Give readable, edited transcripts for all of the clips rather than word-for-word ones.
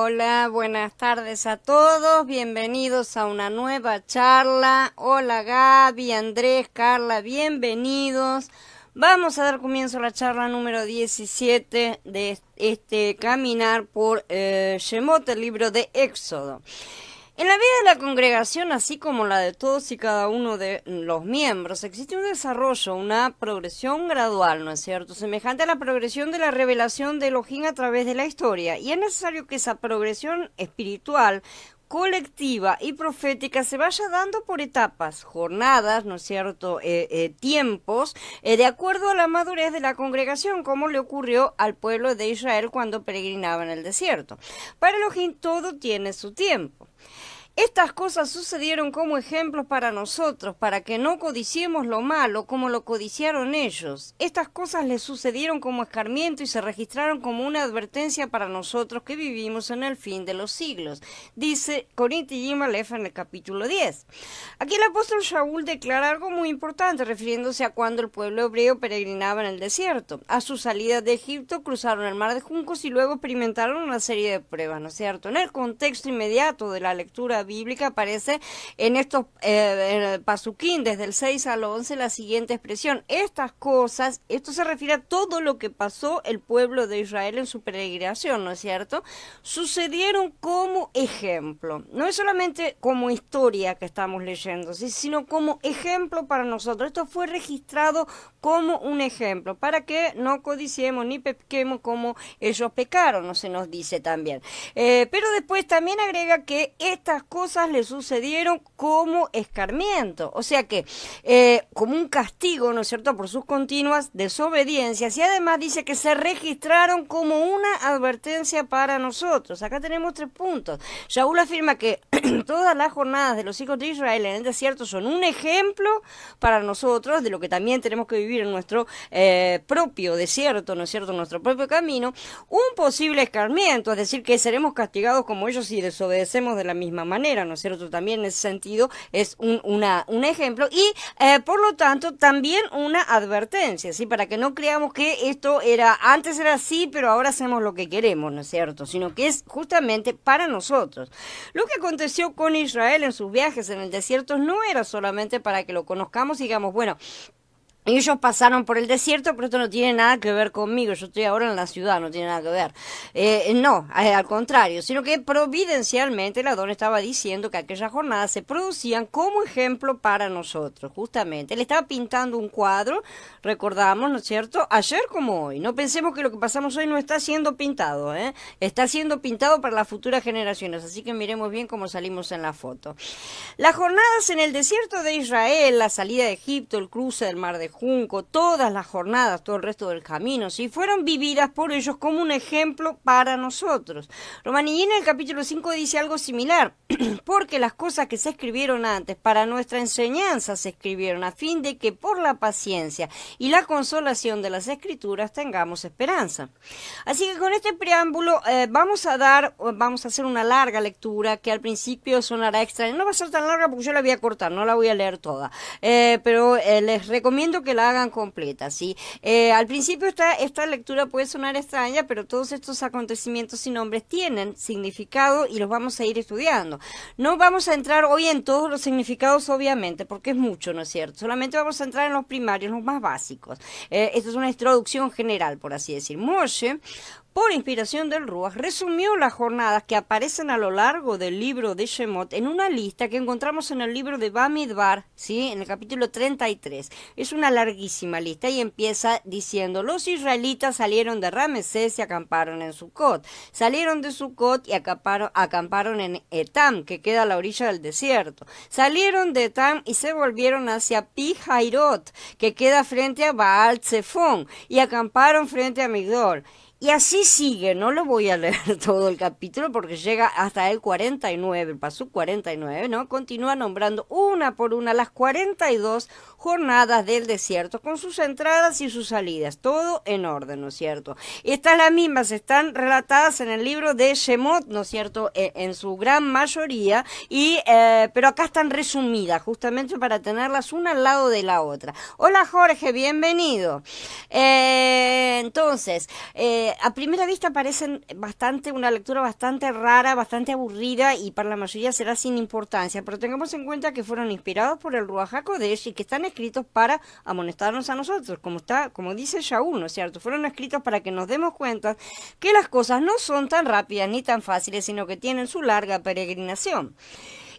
Hola, buenas tardes a todos, bienvenidos a una nueva charla. Hola Gaby, Andrés, Carla, bienvenidos. Vamos a dar comienzo a la charla número 17 de este caminar por Shemot, el libro de Éxodo. En la vida de la congregación, así como la de todos y cada uno de los miembros, existe un desarrollo, una progresión gradual, ¿no es cierto?, semejante a la progresión de la revelación de Elohim a través de la historia. Y es necesario que esa progresión espiritual, colectiva y profética se vaya dando por etapas, jornadas, ¿no es cierto?, tiempos, de acuerdo a la madurez de la congregación, como le ocurrió al pueblo de Israel cuando peregrinaba en el desierto. Para Elohim todo tiene su tiempo. Estas cosas sucedieron como ejemplos para nosotros, para que no codiciemos lo malo como lo codiciaron ellos. Estas cosas les sucedieron como escarmiento y se registraron como una advertencia para nosotros que vivimos en el fin de los siglos, dice Corinthians Aleph en el capítulo 10. Aquí el apóstol Shaul declara algo muy importante, refiriéndose a cuando el pueblo hebreo peregrinaba en el desierto. A su salida de Egipto cruzaron el mar de juncos y luego experimentaron una serie de pruebas, ¿no es cierto? En el contexto inmediato de la lectura bíblica aparece en estos en el pasuquín desde el 6 al 11 la siguiente expresión: estas cosas, esto se refiere a todo lo que pasó el pueblo de Israel en su peregrinación, ¿no es cierto?, sucedieron como ejemplo. No es solamente como historia que estamos leyendo, ¿sí?, sino como ejemplo para nosotros. Esto fue registrado como un ejemplo para que no codiciemos ni pequemos como ellos pecaron, no se nos dice también. Pero después también agrega que estas cosas le sucedieron como escarmiento, o sea que como un castigo, ¿no es cierto?, por sus continuas desobediencias, y además dice que se registraron como una advertencia para nosotros. Acá tenemos 3 puntos. Shaul afirma que todas las jornadas de los hijos de Israel en el desierto son un ejemplo para nosotros de lo que también tenemos que vivir en nuestro propio desierto, ¿no es cierto?, en nuestro propio camino. Un posible escarmiento, es decir, que seremos castigados como ellos si desobedecemos de la misma manera, ¿no es cierto? También en ese sentido es un ejemplo y por lo tanto también una advertencia, ¿sí?, para que no creamos que esto antes era así, pero ahora hacemos lo que queremos, ¿no es cierto?, sino que es justamente para nosotros. Lo que aconteció con Israel en sus viajes en el desierto no era solamente para que lo conozcamos y digamos, bueno, ellos pasaron por el desierto, pero esto no tiene nada que ver conmigo, yo estoy ahora en la ciudad, no tiene nada que ver. No, al contrario, sino que providencialmente el Adón estaba diciendo que aquellas jornadas se producían como ejemplo para nosotros, justamente. Él estaba pintando un cuadro, recordamos, ¿no es cierto?, ayer como hoy. No pensemos que lo que pasamos hoy no está siendo pintado, está siendo pintado para las futuras generaciones, así que miremos bien cómo salimos en la foto. Las jornadas en el desierto de Israel, la salida de Egipto, el cruce del mar de Junco, todas las jornadas, todo el resto del camino, ¿sí?, fueron vividas por ellos como un ejemplo para nosotros. Romanillín en el capítulo 5 dice algo similar, porque las cosas que se escribieron antes para nuestra enseñanza se escribieron a fin de que por la paciencia y la consolación de las escrituras tengamos esperanza. Así que con este preámbulo vamos a hacer una larga lectura que al principio sonará extraña. No va a ser tan larga porque yo la voy a cortar, no la voy a leer toda, pero les recomiendo que la hagan completa, ¿sí? Al principio esta lectura puede sonar extraña, pero todos estos acontecimientos y nombres tienen significado y los vamos a ir estudiando. No vamos a entrar hoy en todos los significados, obviamente, porque es mucho, ¿no es cierto? Solamente vamos a entrar en los primarios, los más básicos. Esto es una introducción general, por así decir. Moshe, por inspiración del Ruach, resumió las jornadas que aparecen a lo largo del libro de Shemot en una lista que encontramos en el libro de Bamidbar, ¿sí?, en el capítulo 33. Es una larguísima lista y empieza diciendo: los israelitas salieron de Ramesés y acamparon en Sucot. Salieron de Sucot y acamparon en Etam, que queda a la orilla del desierto. Salieron de Etam y se volvieron hacia Pi-Hairot, que queda frente a Baal Zephón, y acamparon frente a Migdol. Y así sigue, no lo voy a leer todo el capítulo porque llega hasta el 49, el pasuk 49, ¿no? Continúa nombrando una por una las 42 jornadas del desierto con sus entradas y sus salidas, todo en orden, ¿no es cierto? Estas las mismas están relatadas en el libro de Shemot, ¿no es cierto?, en su gran mayoría, pero acá están resumidas justamente para tenerlas una al lado de la otra. Hola Jorge, bienvenido. Entonces, a primera vista parecen una lectura bastante rara, bastante aburrida y para la mayoría será sin importancia, pero tengamos en cuenta que fueron inspirados por el Ruach HaKodesh y que están escritos para amonestarnos a nosotros, como dice Shaul, ¿no es cierto? Fueron escritos para que nos demos cuenta que las cosas no son tan rápidas ni tan fáciles, sino que tienen su larga peregrinación.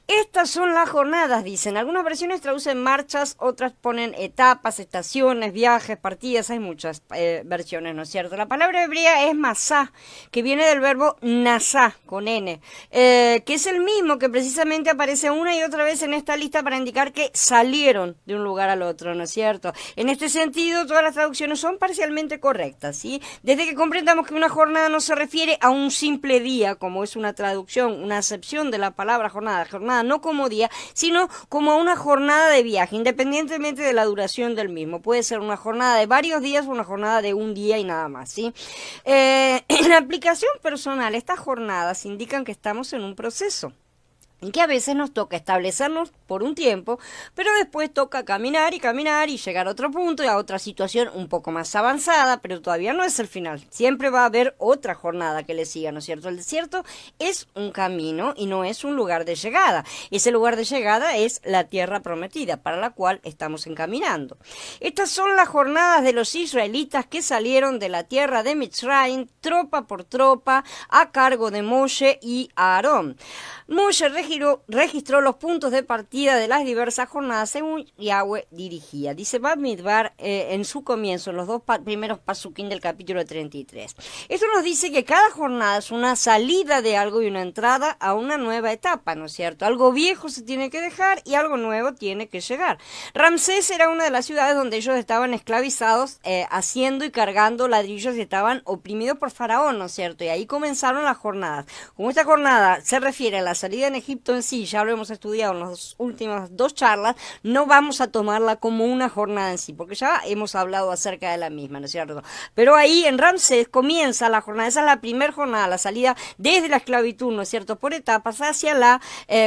Estas son las jornadas, dicen. Algunas versiones traducen marchas, otras ponen etapas, estaciones, viajes, partidas. Hay muchas versiones, ¿no es cierto? La palabra hebrea es masá, que viene del verbo nasá, con N, que es el mismo que precisamente aparece una y otra vez en esta lista para indicar que salieron de un lugar al otro, ¿no es cierto? En este sentido, todas las traducciones son parcialmente correctas, ¿sí? Desde que comprendamos que una jornada no se refiere a un simple día, como es una traducción, una acepción de la palabra jornada no como día, sino como una jornada de viaje, independientemente de la duración del mismo. Puede ser una jornada de varios días o una jornada de un día y nada más, ¿sí? En la aplicación personal, estas jornadas indican que estamos en un proceso, en que a veces nos toca establecernos por un tiempo, pero después toca caminar y llegar a otro punto y a otra situación un poco más avanzada, pero todavía no es el final. Siempre va a haber otra jornada que le siga, ¿no es cierto? El desierto es un camino y no es un lugar de llegada. Ese lugar de llegada es la tierra prometida, para la cual estamos encaminando. Estas son las jornadas de los israelitas que salieron de la tierra de Mitzrayim, tropa por tropa, a cargo de Moshe y Aarón. Moshe registró los puntos de partida de las diversas jornadas según Yahweh dirigía. Dice Bamidbar en su comienzo, en los dos primeros pasukim del capítulo 33. Esto nos dice que cada jornada es una salida de algo y una entrada a una nueva etapa, ¿no es cierto? Algo viejo se tiene que dejar y algo nuevo tiene que llegar. Ramsés era una de las ciudades donde ellos estaban esclavizados, haciendo y cargando ladrillos y estaban oprimidos por Faraón, ¿no es cierto? Y ahí comenzaron las jornadas. Como esta jornada se refiere a la salida en Egipto en sí, ya lo hemos estudiado en las últimas dos charlas, no vamos a tomarla como una jornada en sí, porque ya hemos hablado acerca de la misma, ¿no es cierto? Pero ahí en Ramsés comienza la jornada, esa es la primera jornada, la salida desde la esclavitud, ¿no es cierto?, por etapas hacia la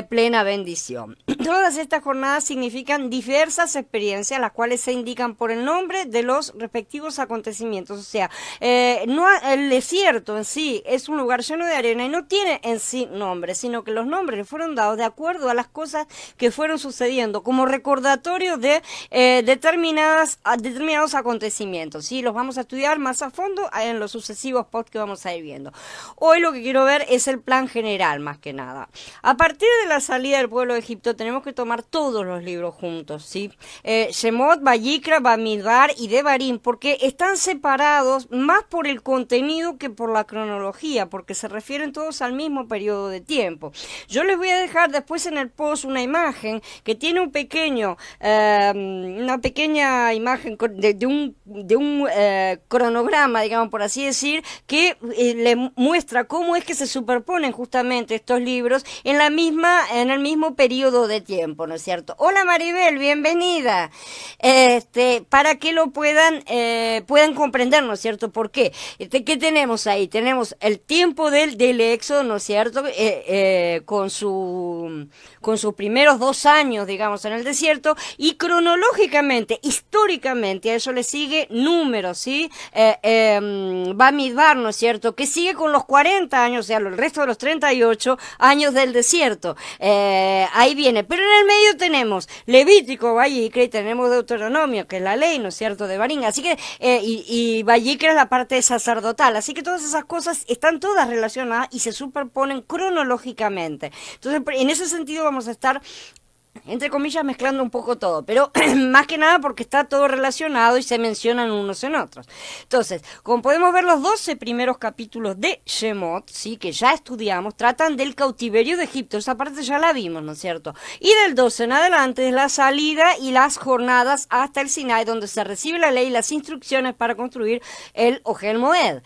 plena bendición. Todas estas jornadas significan diversas experiencias, las cuales se indican por el nombre de los respectivos acontecimientos, o sea, no el desierto en sí es un lugar lleno de arena y no tiene en sí nombre, sino que los nombres fueron dados de acuerdo a las cosas que fueron sucediendo, como recordatorio de determinados acontecimientos, ¿sí? Los vamos a estudiar más a fondo en los sucesivos posts que vamos a ir viendo. Hoy lo que quiero ver es el plan general, más que nada. A partir de la salida del pueblo de Egipto, tenemos que tomar todos los libros juntos, ¿sí? Shemot, Vayikra, Bamidbar y Devarim, porque están separados más por el contenido que por la cronología, porque se refieren todos al mismo periodo de tiempo. Yo les voy a dejar después en el post una imagen que tiene una pequeña imagen de un cronograma, digamos por así decir, que le muestra cómo es que se superponen justamente estos libros en el mismo periodo de tiempo, ¿no es cierto? Hola Maribel, bienvenida. Para que lo puedan comprender, ¿no es cierto? ¿Por qué? ¿Qué tenemos ahí? Tenemos el tiempo del éxodo, ¿no es cierto? Con sus primeros 2 años, digamos, en el desierto, y cronológicamente, históricamente, a eso le sigue números, ¿sí? Bamidbar, ¿no es cierto?, que sigue con los 40 años, o sea, el resto de los 38 años del desierto. Ahí viene, pero en el medio tenemos Levítico, Vayikra, y tenemos Deuteronomio, que es la ley, ¿no es cierto?, de Barín, así que, y Vayikra es la parte sacerdotal, así que todas esas cosas están todas relacionadas y se superponen cronológicamente. Entonces, en ese sentido vamos a estar, entre comillas, mezclando un poco todo, pero más que nada porque está todo relacionado y se mencionan unos en otros. Entonces, como podemos ver, los 12 primeros capítulos de Shemot, sí, que ya estudiamos, tratan del cautiverio de Egipto, esa parte ya la vimos, ¿no es cierto? Y del 12 en adelante es la salida y las jornadas hasta el Sinai, donde se recibe la ley y las instrucciones para construir el Ohel Moed,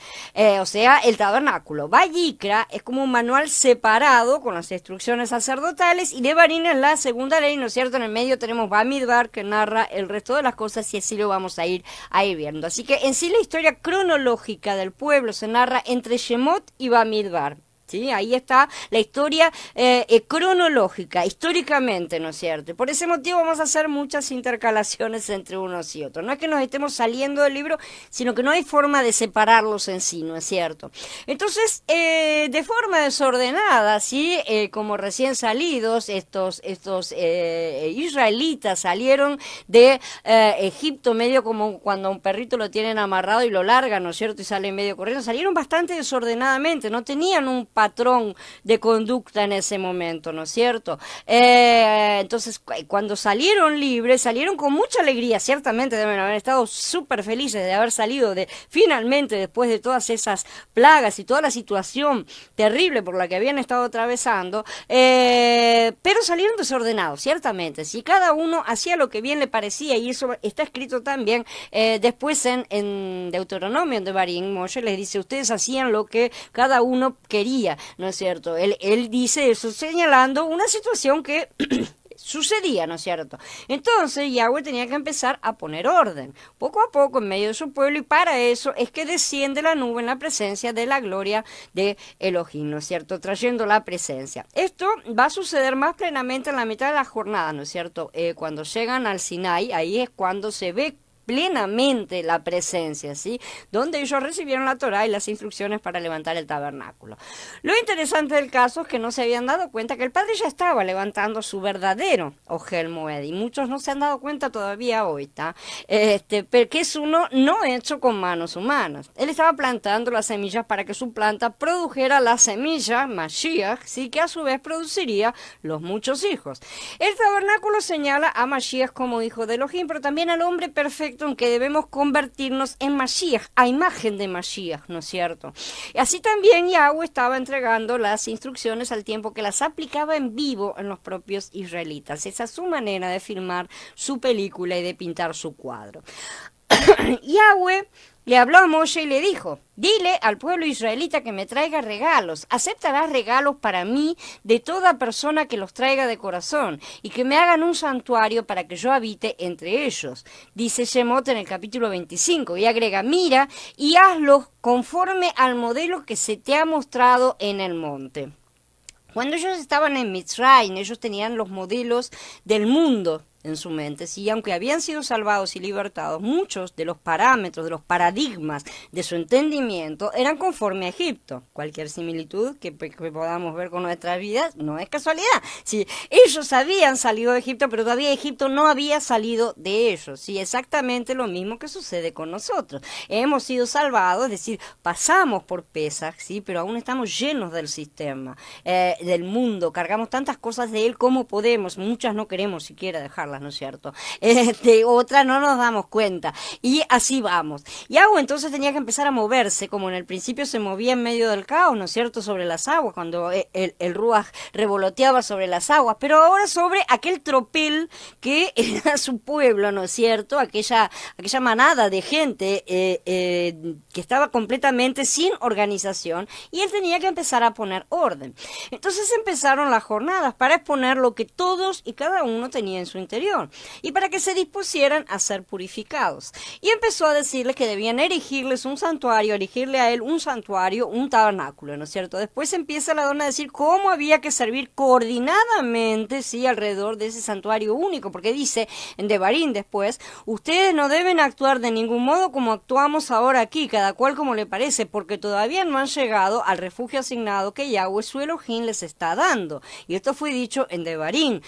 o sea, el tabernáculo. Vayikra es como un manual separado con las instrucciones sacerdotales, y Devarim es la segunda ley, ¿no es cierto? En el medio tenemos Bamidbar, que narra el resto de las cosas, y así lo vamos a ir viendo. Así que en sí la historia cronológica del pueblo se narra entre Shemot y Bamidbar, ¿sí? Ahí está la historia cronológica, históricamente, ¿no es cierto? Y por ese motivo vamos a hacer muchas intercalaciones entre unos y otros. No es que nos estemos saliendo del libro, sino que no hay forma de separarlos en sí, ¿no es cierto? Entonces, de forma desordenada, ¿sí? Como recién salidos, estos israelitas salieron de Egipto medio como cuando a un perrito lo tienen amarrado y lo largan, ¿no es cierto? Y salen medio corriendo. Salieron bastante desordenadamente, no tenían un patrón de conducta en ese momento, ¿no es cierto? Entonces, cuando salieron libres, salieron con mucha alegría, ciertamente deben haber estado súper felices de haber salido finalmente, después de todas esas plagas y toda la situación terrible por la que habían estado atravesando, pero salieron desordenados, ciertamente, si cada uno hacía lo que bien le parecía, y eso está escrito también después en Deuteronomio, en Devarim. Moshe les dice, ustedes hacían lo que cada uno quería, ¿no es cierto? Él dice eso señalando una situación que sucedía, ¿no es cierto? Entonces Yahweh tenía que empezar a poner orden, poco a poco en medio de su pueblo, y para eso es que desciende la nube en la presencia de la gloria de Elohim, ¿no es cierto? Trayendo la presencia. Esto va a suceder más plenamente en la mitad de la jornada, ¿no es cierto? Cuando llegan al Sinai, ahí es cuando se ve plenamente la presencia, ¿sí? Donde ellos recibieron la Torá y las instrucciones para levantar el tabernáculo. Lo interesante del caso es que no se habían dado cuenta que el Padre ya estaba levantando su verdadero Ohel Moed, y muchos no se han dado cuenta todavía hoy, ¿está? Pero que es uno no hecho con manos humanas. Él estaba plantando las semillas para que su planta produjera la semilla, Mashiach, ¿sí? Que a su vez produciría los muchos hijos. El tabernáculo señala a Mashiach como hijo de Elohim, pero también al hombre perfecto en que debemos convertirnos en Mashiach, a imagen de Mashiach, ¿no es cierto? Y así también Yahweh estaba entregando las instrucciones al tiempo que las aplicaba en vivo en los propios israelitas. Esa es su manera de filmar su película y de pintar su cuadro. Yahweh le habló a Moshe y le dijo, dile al pueblo israelita que me traiga regalos, aceptarás regalos para mí de toda persona que los traiga de corazón, y que me hagan un santuario para que yo habite entre ellos. Dice Shemot en el capítulo 25, y agrega, mira y hazlo conforme al modelo que se te ha mostrado en el monte. Cuando ellos estaban en Mitzrayim, ellos tenían los modelos del mundo en su mente, sí, aunque habían sido salvados y libertados, muchos de los parámetros, de los paradigmas de su entendimiento eran conforme a Egipto. Cualquier similitud que podamos ver con nuestras vidas no es casualidad. Sí, ellos habían salido de Egipto, pero todavía Egipto no había salido de ellos. Sí, exactamente lo mismo que sucede con nosotros. Hemos sido salvados, es decir, pasamos por Pesaj, sí, pero aún estamos llenos del sistema, del mundo, cargamos tantas cosas de él como podemos, muchas no queremos siquiera dejarlas, ¿no es cierto? Otras no nos damos cuenta, y así vamos. Yahweh entonces tenía que empezar a moverse, como en el principio se movía en medio del caos, ¿no es cierto?, sobre las aguas, cuando el Ruach revoloteaba sobre las aguas, pero ahora sobre aquel tropel que era su pueblo, ¿no es cierto?, aquella manada de gente que estaba completamente sin organización, y él tenía que empezar a poner orden. Entonces empezaron las jornadas para exponer lo que todos y cada uno tenía en su interior, y para que se dispusieran a ser purificados. Y empezó a decirles que debían erigirles un santuario, erigirle a él un santuario, un tabernáculo, ¿no es cierto? Después empieza la dona a decir cómo había que servir coordinadamente, sí, alrededor de ese santuario único, porque dice en Devarim después, ustedes no deben actuar de ningún modo como actuamos ahora aquí, cada cual como le parece, porque todavía no han llegado al refugio asignado que Yahweh su Elohim les está dando. Y esto fue dicho en Devarim,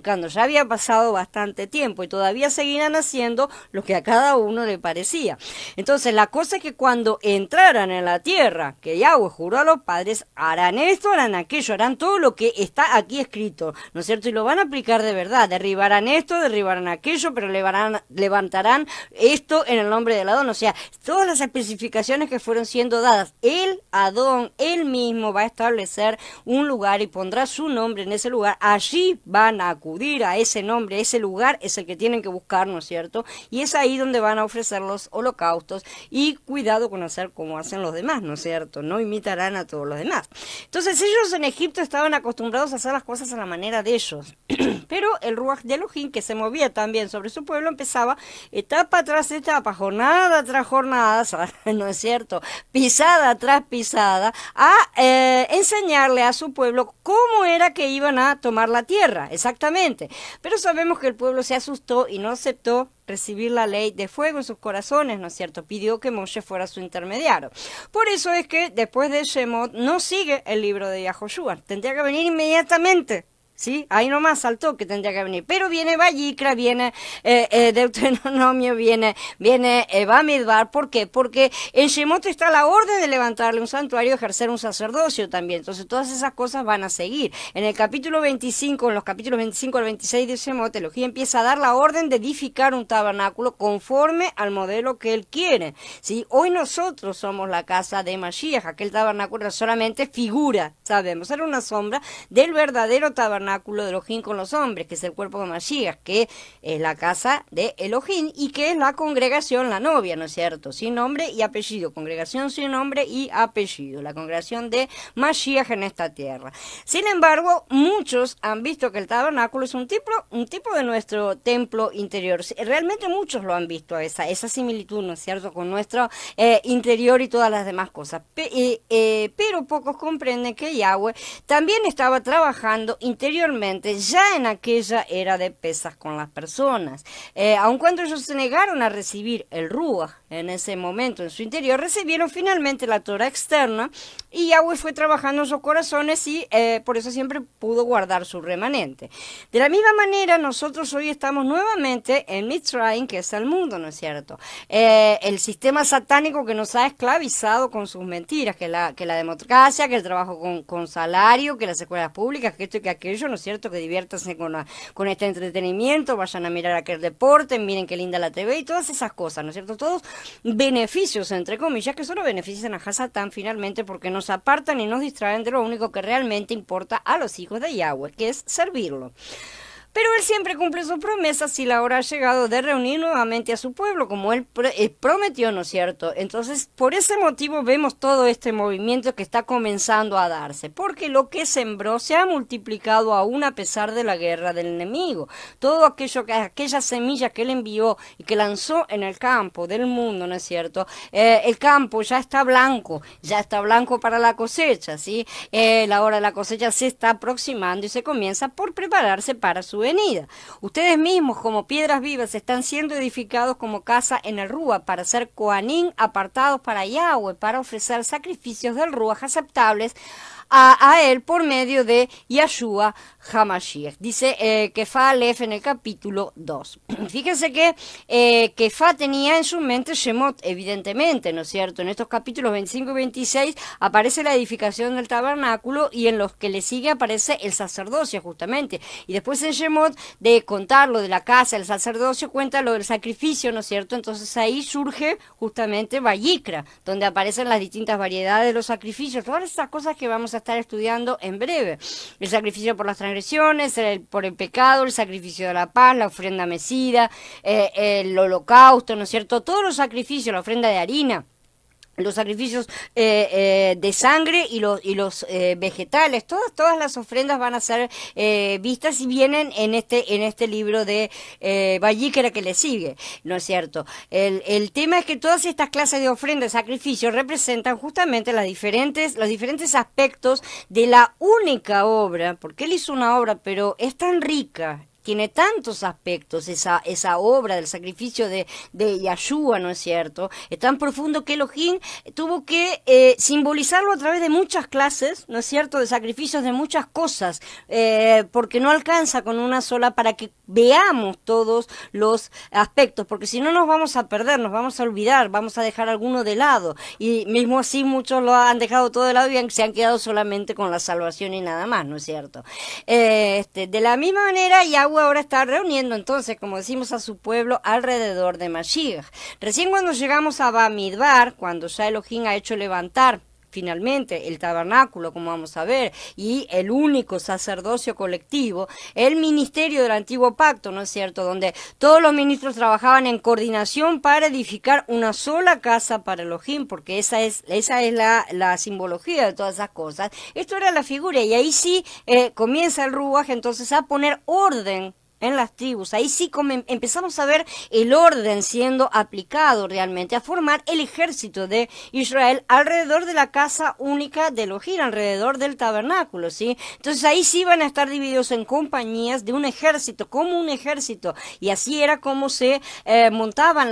cuando ya había pasado bastante tiempo, y todavía seguirán haciendo lo que a cada uno le parecía. Entonces la cosa es que cuando entraran en la tierra que Yahweh juró a los padres, harán esto, harán aquello, harán todo lo que está aquí escrito, ¿no es cierto? Y lo van a aplicar de verdad, derribarán esto, derribarán aquello, pero levantarán esto en el nombre del Adón. O sea, todas las especificaciones que fueron siendo dadas, el Adón, él mismo va a establecer un lugar y pondrá su nombre en ese lugar. Allí van a acudir a ese nombre nombre, ese lugar es el que tienen que buscar, ¿no es cierto? Y es ahí donde van a ofrecer los holocaustos, y cuidado con hacer como hacen los demás, ¿no es cierto? No imitarán a todos los demás. Entonces ellos en Egipto estaban acostumbrados a hacer las cosas a la manera de ellos, pero el Ruach de Elohim, que se movía también sobre su pueblo, empezaba etapa tras etapa, jornada tras jornada, ¿no es cierto?, pisada tras pisada, a enseñarle a su pueblo cómo era que iban a tomar la tierra, exactamente. Pero sabemos que el pueblo se asustó y no aceptó recibir la ley de fuego en sus corazones, ¿no es cierto? Pidió que Moshe fuera su intermediario. Por eso es que después de Shemot no sigue el libro de Yahoshua. Tendría que venir inmediatamente. ¿Sí? Ahí nomás saltó que tendría que venir. Pero viene Vayikra, viene Deuteronomio, viene Bamidbar. ¿Por qué? Porque en Shemot está la orden de levantarle un santuario y ejercer un sacerdocio también. Entonces todas esas cosas van a seguir. En el capítulo 25, en los capítulos 25 al 26 de Shemot, Elohim empieza a dar la orden de edificar un tabernáculo conforme al modelo que él quiere. ¿Sí? Hoy nosotros somos la casa de Mashiach. Aquel tabernáculo era solamente figura, sabemos, era una sombra del verdadero tabernáculo de Elohim con los hombres, que es el cuerpo de Mashiach, que es la casa de Elohim y que es la congregación, la novia, ¿no es cierto? Sin nombre y apellido, congregación sin nombre y apellido, la congregación de Mashiach en esta tierra. Sin embargo, muchos han visto que el tabernáculo es un tipo de nuestro templo interior. Realmente muchos lo han visto, esa similitud, ¿no es cierto?, con nuestro interior y todas las demás cosas. Pero pocos comprenden que Yahweh también estaba trabajando interiormente ya en aquella era de pesas con las personas. Aun cuando ellos se negaron a recibir el Ruach en ese momento en su interior, recibieron finalmente la Torah externa y Yahweh fue trabajando en sus corazones y por eso siempre pudo guardar su remanente. De la misma manera, nosotros hoy estamos nuevamente en Mitzrayim, que es el mundo, ¿no es cierto? El sistema satánico que nos ha esclavizado con sus mentiras, que la democracia, que el trabajo con salario, que las escuelas públicas, que esto y que aquello, ¿no es cierto?, que diviértanse con este entretenimiento, vayan a mirar aquel deporte, miren qué linda la TV y todas esas cosas, ¿no es cierto? Todos beneficios, entre comillas, que solo benefician a Hasatán finalmente porque nos apartan y nos distraen de lo único que realmente importa a los hijos de Yahweh, que es servirlo. Pero él siempre cumple sus promesas y la hora ha llegado de reunir nuevamente a su pueblo, como él prometió, ¿no es cierto? Entonces, por ese motivo vemos todo este movimiento que está comenzando a darse, porque lo que sembró se ha multiplicado aún a pesar de la guerra del enemigo. Todo aquella semilla que él envió y que lanzó en el campo del mundo, ¿no es cierto? El campo ya está blanco para la cosecha, ¿sí? La hora de la cosecha se está aproximando y se comienza por prepararse para su venida. Ustedes mismos, como piedras vivas, están siendo edificados como casa en el Rúa para ser Coanín apartados para Yahweh, para ofrecer sacrificios del Rúa aceptables a él por medio de Yahshua HaMashiach. Dice Kefa Aleph en el capítulo 2. Fíjense que Kefa tenía en su mente Shemot, evidentemente, ¿no es cierto? En estos capítulos 25 y 26 aparece la edificación del tabernáculo y en los que le sigue aparece el sacerdocio, justamente. Y después en Shemot, de contar lo de la casa, el sacerdocio, cuenta lo del sacrificio, ¿no es cierto? Entonces ahí surge justamente Vayikra, donde aparecen las distintas variedades de los sacrificios, todas esas cosas que vamos a estar estudiando en breve. El sacrificio por las transgresiones, por el pecado, el sacrificio de la paz, la ofrenda mecida, el holocausto, ¿no es cierto? Todos los sacrificios, la ofrenda de harina, los sacrificios de sangre y los vegetales, todas las ofrendas van a ser vistas y vienen en este libro de Vayikra que le sigue, ¿no es cierto? El tema es que todas estas clases de ofrendas, sacrificios, representan justamente los diferentes aspectos de la única obra, porque él hizo una obra, pero es tan rica, tiene tantos aspectos, esa obra del sacrificio de Yahshua, ¿no es cierto? Es tan profundo que Elohim tuvo que simbolizarlo a través de muchas clases, ¿no es cierto?, de sacrificios de muchas cosas, porque no alcanza con una sola para que veamos todos los aspectos, porque si no nos vamos a perder, nos vamos a olvidar, vamos a dejar alguno de lado, y mismo así muchos lo han dejado todo de lado y se han quedado solamente con la salvación y nada más, ¿no es cierto? De la misma manera, Yahweh ahora está reuniendo entonces, como decimos, a su pueblo alrededor de Mashiach. Recién cuando llegamos a Bamidbar, cuando ya Elohim ha hecho levantar finalmente el tabernáculo, como vamos a ver, y el único sacerdocio colectivo, el ministerio del antiguo pacto, ¿no es cierto?, donde todos los ministros trabajaban en coordinación para edificar una sola casa para Elohim, porque esa es la simbología de todas esas cosas. Esto era la figura, y ahí sí comienza el Ruach entonces a poner orden en las tribus. Ahí sí empezamos a ver el orden siendo aplicado realmente, a formar el ejército de Israel alrededor de la casa única de Elohim, alrededor del tabernáculo, ¿sí? Entonces ahí sí van a estar divididos en compañías de un ejército, como un ejército, y así era como se montaban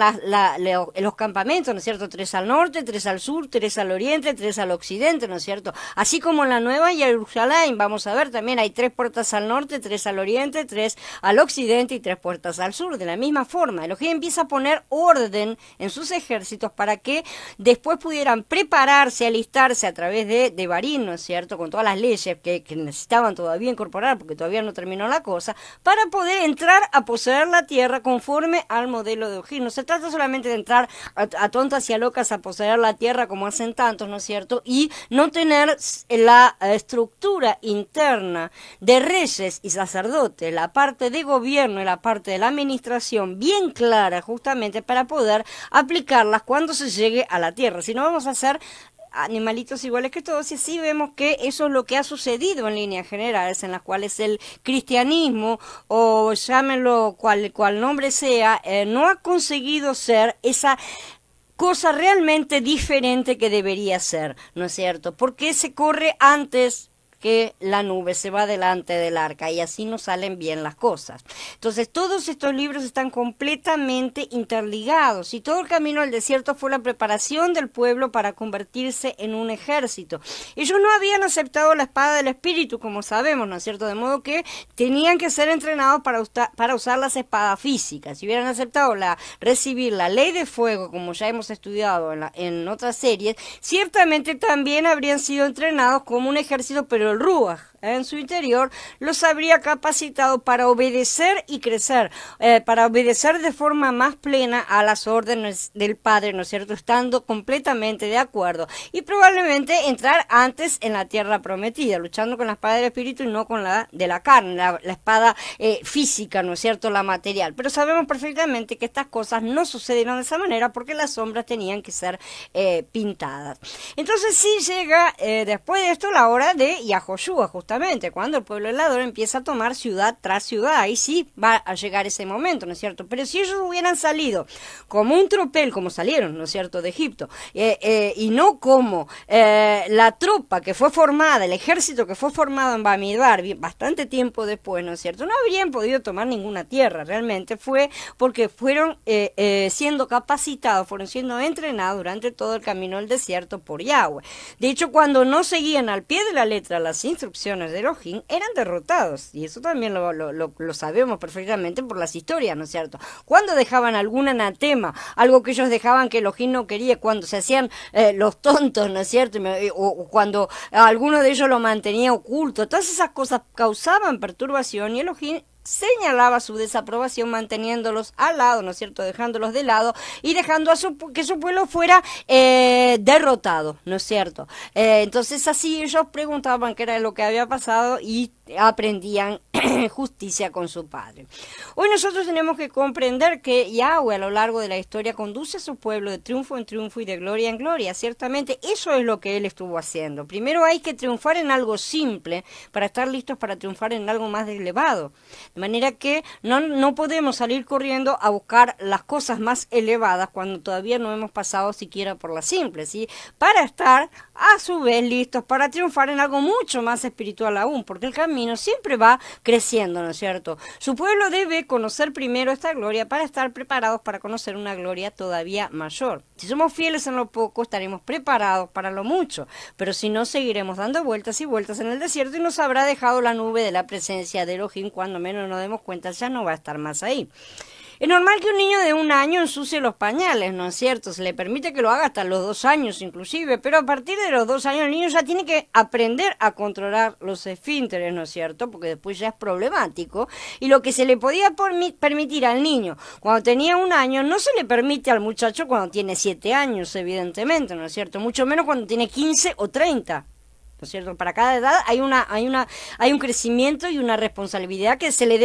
los campamentos, ¿no es cierto? 3 al norte, 3 al sur, 3 al oriente, 3 al occidente, ¿no es cierto? Así como en la Nueva Jerusalén, vamos a ver también hay 3 puertas al norte, 3 al oriente, 3 al occidente y 3 puertas al sur. De la misma forma, Elohim empieza a poner orden en sus ejércitos para que después pudieran prepararse, alistarse a través de Devarim, ¿no es cierto?, con todas las leyes que necesitaban todavía incorporar, porque todavía no terminó la cosa, para poder entrar a poseer la tierra conforme al modelo de Elohim. No se trata solamente de entrar a tontas y a locas a poseer la tierra como hacen tantos, ¿no es cierto?, y no tener la estructura interna de reyes y sacerdotes, la parte de gobierno y la parte de la administración bien clara justamente para poder aplicarlas cuando se llegue a la tierra. Si no, vamos a hacer animalitos iguales que todos, y así vemos que eso es lo que ha sucedido en líneas generales, en las cuales el cristianismo, o llámenlo cual nombre sea, no ha conseguido ser esa cosa realmente diferente que debería ser, ¿no es cierto? Porque se corre antes que la nube, se va delante del arca, y así no salen bien las cosas. Entonces todos estos libros están completamente interligados, y todo el camino al desierto fue la preparación del pueblo para convertirse en un ejército. Ellos no habían aceptado la espada del espíritu, como sabemos, ¿no es cierto?, de modo que tenían que ser entrenados para usar las espadas físicas. Si hubieran aceptado recibir la ley de fuego, como ya hemos estudiado en otras series, ciertamente también habrían sido entrenados como un ejército, pero el Ruach en su interior los habría capacitado para obedecer y crecer, para obedecer de forma más plena a las órdenes del Padre, ¿no es cierto?, estando completamente de acuerdo, y probablemente entrar antes en la tierra prometida, luchando con la espada del espíritu y no con la de la carne, la espada física, ¿no es cierto?, la material. Pero sabemos perfectamente que estas cosas no sucedieron de esa manera, porque las sombras tenían que ser pintadas. Entonces sí llega después de esto la hora de Yahoshua, justamente cuando el pueblo helador empieza a tomar ciudad tras ciudad. Ahí sí va a llegar ese momento, ¿no es cierto? Pero si ellos hubieran salido como un tropel, como salieron, ¿no es cierto?, de Egipto, y no como la tropa que fue formada, el ejército que fue formado en Bamidbar bastante tiempo después, ¿no es cierto?, no habrían podido tomar ninguna tierra. Realmente fue porque fueron siendo capacitados, fueron siendo entrenados durante todo el camino del desierto por Yahweh. De hecho, cuando no seguían al pie de la letra las instrucciones de Elohim, eran derrotados, y eso también lo sabemos perfectamente por las historias, ¿no es cierto? Cuando dejaban algún anatema, algo que ellos dejaban que Elohim no quería, cuando se hacían los tontos, ¿no es cierto?, o cuando alguno de ellos lo mantenía oculto, todas esas cosas causaban perturbación, y Elohim señalaba su desaprobación manteniéndolos al lado, ¿no es cierto?, dejándolos de lado y dejando que su pueblo fuera derrotado, ¿no es cierto? Entonces así ellos preguntaban qué era lo que había pasado y aprendían justicia con su padre. Hoy nosotros tenemos que comprender que Yahweh a lo largo de la historia conduce a su pueblo de triunfo en triunfo y de gloria en gloria. Ciertamente eso es lo que él estuvo haciendo. Primero hay que triunfar en algo simple para estar listos para triunfar en algo más elevado. De manera que no podemos salir corriendo a buscar las cosas más elevadas cuando todavía no hemos pasado siquiera por las simples, ¿sí?, para estar a su vez listos para triunfar en algo mucho más espiritual aún, porque el camino siempre va creciendo, ¿no es cierto? Su pueblo debe conocer primero esta gloria para estar preparados para conocer una gloria todavía mayor. Si somos fieles en lo poco, estaremos preparados para lo mucho, pero si no, seguiremos dando vueltas y vueltas en el desierto y nos habrá dejado la nube de la presencia de Elohim. Cuando menos nos demos cuenta, ya no va a estar más ahí. Es normal que un niño de 1 año ensucie los pañales, ¿no es cierto? Se le permite que lo haga hasta los 2 años inclusive, pero a partir de los 2 años el niño ya tiene que aprender a controlar los esfínteres, ¿no es cierto? Porque después ya es problemático. Y lo que se le podía permitir al niño cuando tenía 1 año, no se le permite al muchacho cuando tiene 7 años, evidentemente, ¿no es cierto? Mucho menos cuando tiene 15 o 30. ¿No es cierto? Para cada edad hay un crecimiento y una responsabilidad que le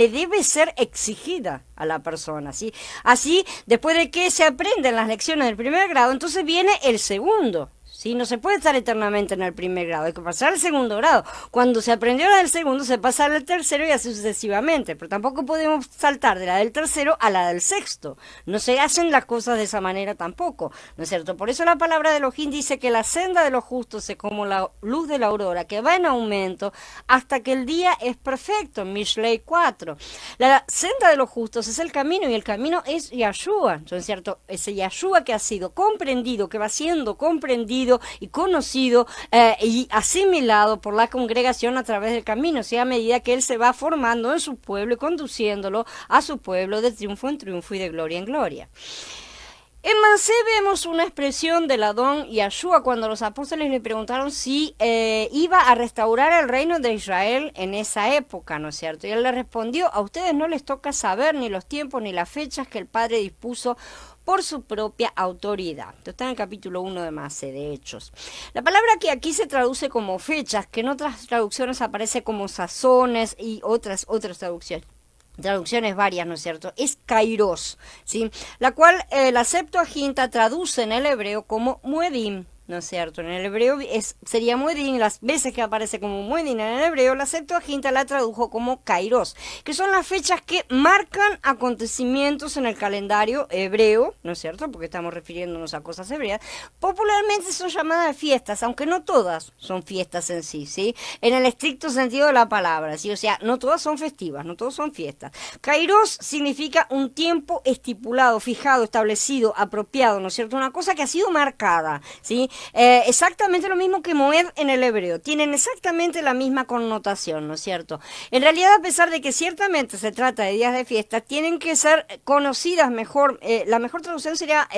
debe ser exigida a la persona, ¿sí? Así, después de que se aprenden las lecciones del primer grado, entonces viene el segundo. ¿Sí? No se puede estar eternamente en el primer grado, hay que pasar al segundo grado. Cuando se aprendió la del segundo, se pasa al tercero y así sucesivamente. Pero tampoco podemos saltar de la del tercero a la del sexto. No se hacen las cosas de esa manera tampoco, ¿no es cierto? Por eso la palabra de Elohim dice que la senda de los justos es como la luz de la aurora, que va en aumento hasta que el día es perfecto, en Mishlei 4. La senda de los justos es el camino y el camino es Yahshua, ¿no es cierto? Ese Yahshua que ha sido comprendido, que va siendo comprendido y conocido y asimilado por la congregación a través del camino, o sea, a medida que él se va formando en su pueblo y conduciéndolo a su pueblo de triunfo en triunfo y de gloria en gloria. En Masé vemos una expresión del Adón Yahshua cuando los apóstoles le preguntaron si iba a restaurar el reino de Israel en esa época, ¿no es cierto? Y él le respondió: a ustedes no les toca saber ni los tiempos ni las fechas que el Padre dispuso por su propia autoridad. Esto está en el capítulo 1 de Masé, de Hechos. La palabra que aquí se traduce como fechas, que en otras traducciones aparece como sazones y otras traducciones varias, ¿no es cierto? Es kairos, ¿sí? La cual la Septuaginta traduce en el hebreo como muedim, ¿no es cierto? En el hebreo sería muedim, las veces que aparece como muedim en el hebreo, la Septuaginta la tradujo como kairos, que son las fechas que marcan acontecimientos en el calendario hebreo, ¿no es cierto? Porque estamos refiriéndonos a cosas hebreas. Popularmente son llamadas fiestas, aunque no todas son fiestas en sí, ¿sí? En el estricto sentido de la palabra, ¿sí? O sea, no todas son festivas, no todas son fiestas. Kairos significa un tiempo estipulado, fijado, establecido, apropiado, ¿no es cierto? Una cosa que ha sido marcada, ¿sí? Exactamente lo mismo que Moed en el hebreo, tienen exactamente la misma connotación, ¿no es cierto? En realidad, a pesar de que ciertamente se trata de días de fiesta, tienen que ser conocidas mejor, la mejor traducción sería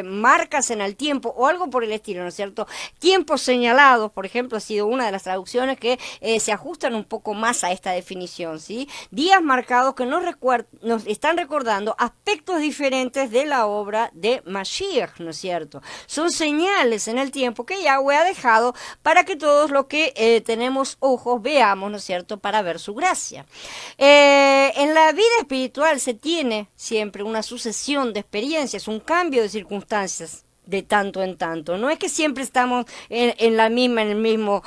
marcas en el tiempo o algo por el estilo, ¿no es cierto? Tiempos señalados, por ejemplo, ha sido una de las traducciones que se ajustan un poco más a esta definición, ¿sí? Días marcados que nos están recordando aspectos diferentes de la obra de Mashiach, ¿no es cierto? Son señales en el tiempo que Yahweh ha dejado para que todos los que tenemos ojos veamos, ¿no es cierto?, para ver su gracia. En la vida espiritual se tiene siempre una sucesión de experiencias, un cambio de circunstancias de tanto en tanto. No es que siempre estamos en el mismo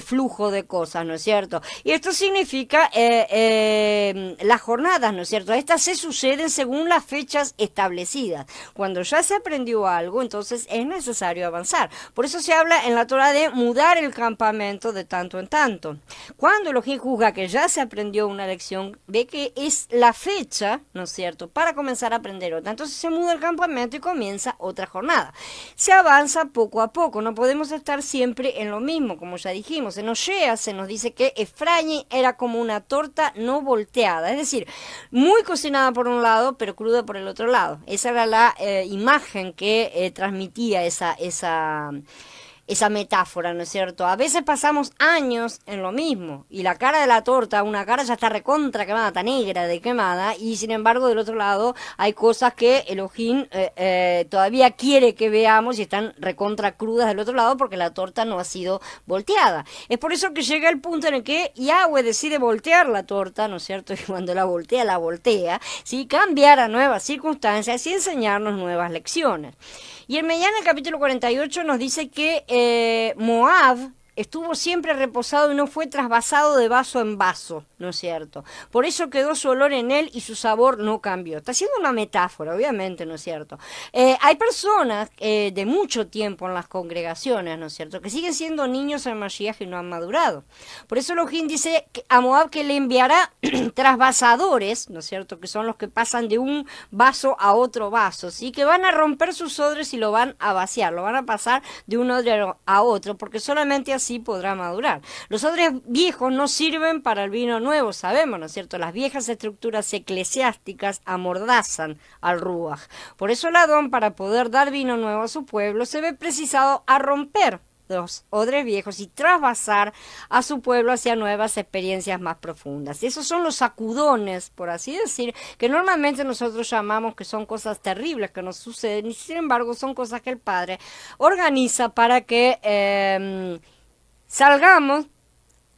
flujo de cosas, ¿no es cierto? Y esto significa las jornadas, ¿no es cierto? Estas se suceden según las fechas establecidas. Cuando ya se aprendió algo, entonces es necesario avanzar. Por eso se habla en la Torah de mudar el campamento de tanto en tanto. Cuando Elohim juzga que ya se aprendió una lección, ve que es la fecha, ¿no es cierto?, para comenzar a aprender otra. Entonces se muda el campamento y comienza otra jornada. Se avanza poco a poco, no podemos estar siempre en lo mismo, como ya dijimos. En Oshea se nos dice que Efraín era como una torta no volteada, es decir, muy cocinada por un lado, pero cruda por el otro lado. Esa era la imagen que transmitía esa metáfora, ¿no es cierto? A veces pasamos años en lo mismo y la cara de la torta, una cara ya está recontra quemada, está negra de quemada, y sin embargo del otro lado hay cosas que Elohim todavía quiere que veamos y están recontra crudas del otro lado porque la torta no ha sido volteada. Es por eso que llega el punto en el que Yahweh decide voltear la torta, ¿no es cierto? Y cuando la voltea, ¿sí? Cambiar a nuevas circunstancias y enseñarnos nuevas lecciones. Y el Meyán, en el capítulo 48, nos dice que Moab estuvo siempre reposado y no fue trasvasado de vaso en vaso, ¿no es cierto? Por eso quedó su olor en él y su sabor no cambió. Está haciendo una metáfora, obviamente, ¿no es cierto? Hay personas de mucho tiempo en las congregaciones, ¿no es cierto?, que siguen siendo niños en Mashiach y no han madurado. Por eso Elohim dice a Moab que le enviará trasvasadores, ¿no es cierto?, que son los que pasan de un vaso a otro vaso, ¿sí?, que van a romper sus odres y lo van a vaciar, lo van a pasar de un odre a otro, porque solamente así podrá madurar. Los odres viejos no sirven para el vino nuevo. nuevo, sabemos, ¿no es cierto? Las viejas estructuras eclesiásticas amordazan al Ruaj. Por eso el Adón, para poder dar vino nuevo a su pueblo, se ve precisado a romper los odres viejos y trasvasar a su pueblo hacia nuevas experiencias más profundas. Esos son los sacudones, por así decir, que normalmente nosotros llamamos que son cosas terribles que nos suceden, y sin embargo son cosas que el Padre organiza para que salgamos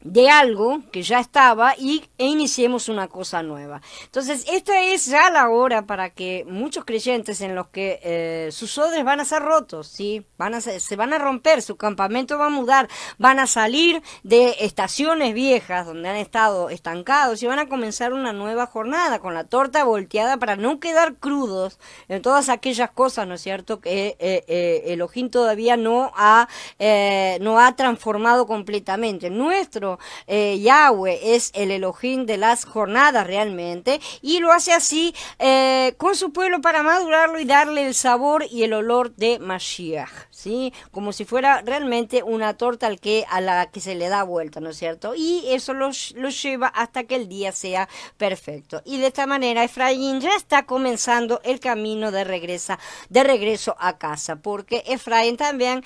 de algo que ya estaba e iniciemos una cosa nueva. Entonces, esta es ya la hora para que muchos creyentes en los que sus odres van a ser rotos, ¿sí? Se van a romper, su campamento va a mudar, van a salir de estaciones viejas donde han estado estancados y van a comenzar una nueva jornada con la torta volteada para no quedar crudos en todas aquellas cosas, ¿no es cierto?, que Elohim todavía no ha transformado completamente. Nuestro Yahweh es el Elohim de las jornadas realmente, y lo hace así con su pueblo para madurarlo y darle el sabor y el olor de Mashiach, ¿sí? Como si fuera realmente una torta a la que se le da vuelta, ¿no es cierto? Y eso lo lleva hasta que el día sea perfecto. Y de esta manera Efraín ya está comenzando el camino de regreso a casa, porque Efraín también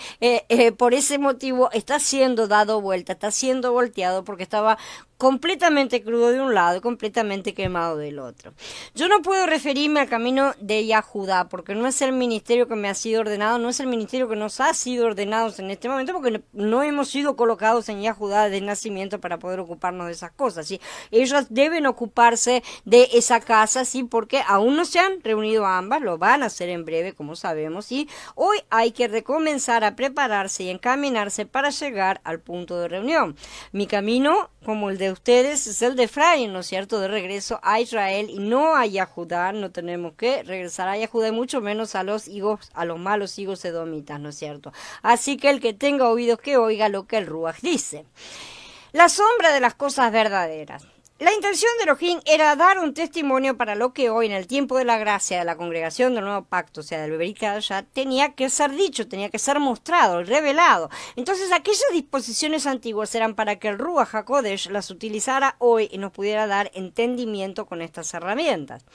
por ese motivo está siendo dado vuelta, está siendo volteado, porque estaba completamente crudo de un lado y completamente quemado del otro. Yo no puedo referirme al camino de Yahudá, porque no es el ministerio que me ha sido ordenado, no es el ministerio que nos ha sido ordenado en este momento, porque no hemos sido colocados en Yahudá de nacimiento para poder ocuparnos de esas cosas, ¿sí? Ellos deben ocuparse de esa casa, ¿sí? Porque aún no se han reunido ambas, lo van a hacer en breve, como sabemos, y hoy hay que recomenzar a prepararse y encaminarse para llegar al punto de reunión. Mi camino, como el de ustedes, es el de Efraín, ¿no es cierto?, de regreso a Israel y no a Yahudá. No tenemos que regresar a Yahudá y mucho menos a los malos higos edomitas, ¿no es cierto? Así que el que tenga oídos que oiga lo que el Ruach dice. La sombra de las cosas verdaderas. La intención de Elohim era dar un testimonio para lo que hoy, en el tiempo de la gracia de la congregación del nuevo pacto, o sea, del Berit Hadashah, tenía que ser dicho, tenía que ser mostrado, revelado. Entonces, aquellas disposiciones antiguas eran para que el Ruach HaKodesh las utilizara hoy y nos pudiera dar entendimiento con estas herramientas.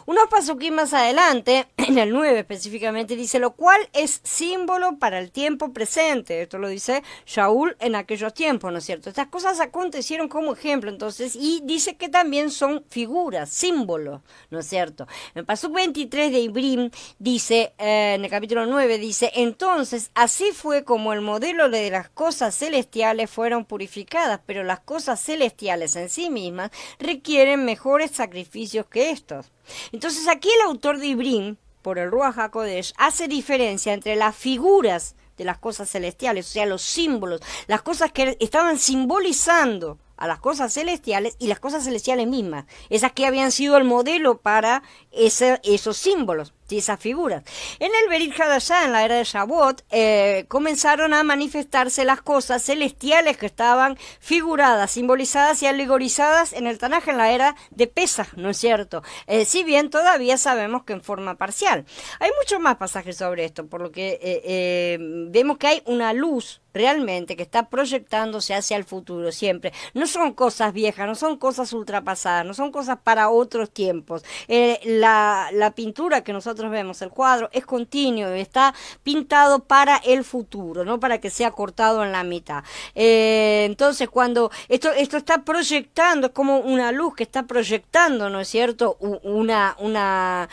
Unos pasukim más adelante, en el 9 específicamente, dice, lo cual es símbolo para el tiempo presente. Esto lo dice Shaul en aquellos tiempos, ¿no es cierto? Estas cosas acontecieron como ejemplo, entonces, y dice que también son figuras, símbolos, ¿no es cierto? En el pasuk 23 de Ibrim dice, en el capítulo 9 dice, entonces así fue como el modelo de las cosas celestiales fueron purificadas, pero las cosas celestiales en sí mismas requieren mejores sacrificios que estos. Entonces aquí el autor de Ibrim, por el Ruach HaKodesh, hace diferencia entre las figuras de las cosas celestiales, o sea, los símbolos, las cosas que estaban simbolizando a las cosas celestiales y las cosas celestiales mismas, esas que habían sido el modelo para esos símbolos, esas figuras. En el Berit Hadashah, en la era de Shavuot, comenzaron a manifestarse las cosas celestiales que estaban figuradas, simbolizadas y alegorizadas en el Tanaj en la era de Pesaj, ¿no es cierto? Si bien todavía sabemos que en forma parcial. Hay muchos más pasajes sobre esto, por lo que vemos que hay una luz realmente que está proyectándose hacia el futuro siempre. No son cosas viejas, no son cosas ultrapasadas, no son cosas para otros tiempos. La pintura que nosotros vemos, el cuadro, es continuo, está pintado para el futuro, no para que sea cortado en la mitad. Entonces, cuando esto está proyectando, es como una luz que está proyectando, ¿no es cierto?, una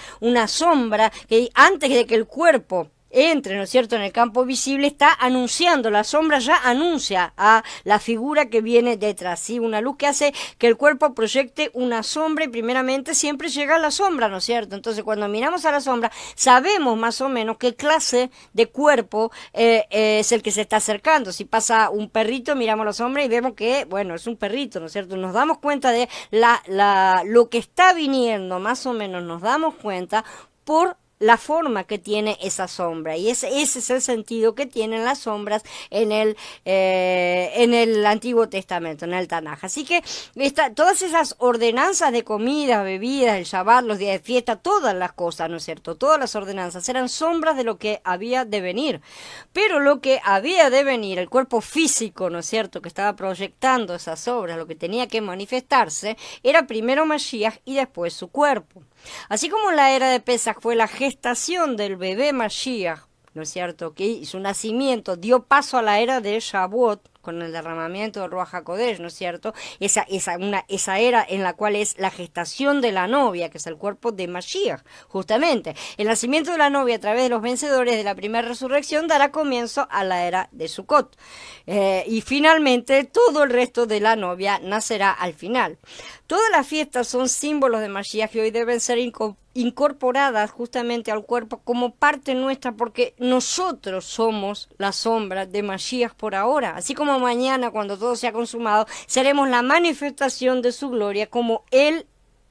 sombra que antes de que el cuerpo entre, ¿no es cierto?, en el campo visible, está anunciando, la sombra ya anuncia a la figura que viene detrás, ¿sí? Una luz que hace que el cuerpo proyecte una sombra y primeramente siempre llega a la sombra, ¿no es cierto? Entonces cuando miramos a la sombra sabemos más o menos qué clase de cuerpo es el que se está acercando. Si pasa un perrito, miramos la sombra y vemos que, bueno, es un perrito, ¿no es cierto? Nos damos cuenta de lo que está viniendo, más o menos nos damos cuenta por la forma que tiene esa sombra, y ese es el sentido que tienen las sombras en el Antiguo Testamento, en el Tanaj. Así que todas esas ordenanzas de comida, bebidas, el Shabbat, los días de fiesta, todas las cosas, ¿no es cierto? Todas las ordenanzas eran sombras de lo que había de venir, pero lo que había de venir, el cuerpo físico, ¿no es cierto?, que estaba proyectando esas obras, lo que tenía que manifestarse, era primero Mashiach y después su cuerpo. Así como la era de Pesach fue la gestación del bebé Mashiach, ¿no es cierto?, que su nacimiento dio paso a la era de Shavuot, con el derramamiento del Ruach HaKodesh, ¿no es cierto? Esa era en la cual es la gestación de la novia, que es el cuerpo de Mashiach, justamente. El nacimiento de la novia a través de los vencedores de la primera resurrección dará comienzo a la era de Sukkot. Y finalmente todo el resto de la novia nacerá al final. Todas las fiestas son símbolos de Mashiach y hoy deben ser incorporadas justamente al cuerpo como parte nuestra, porque nosotros somos la sombra de Mashiach por ahora. Así como mañana, cuando todo sea consumado, seremos la manifestación de su gloria, como Él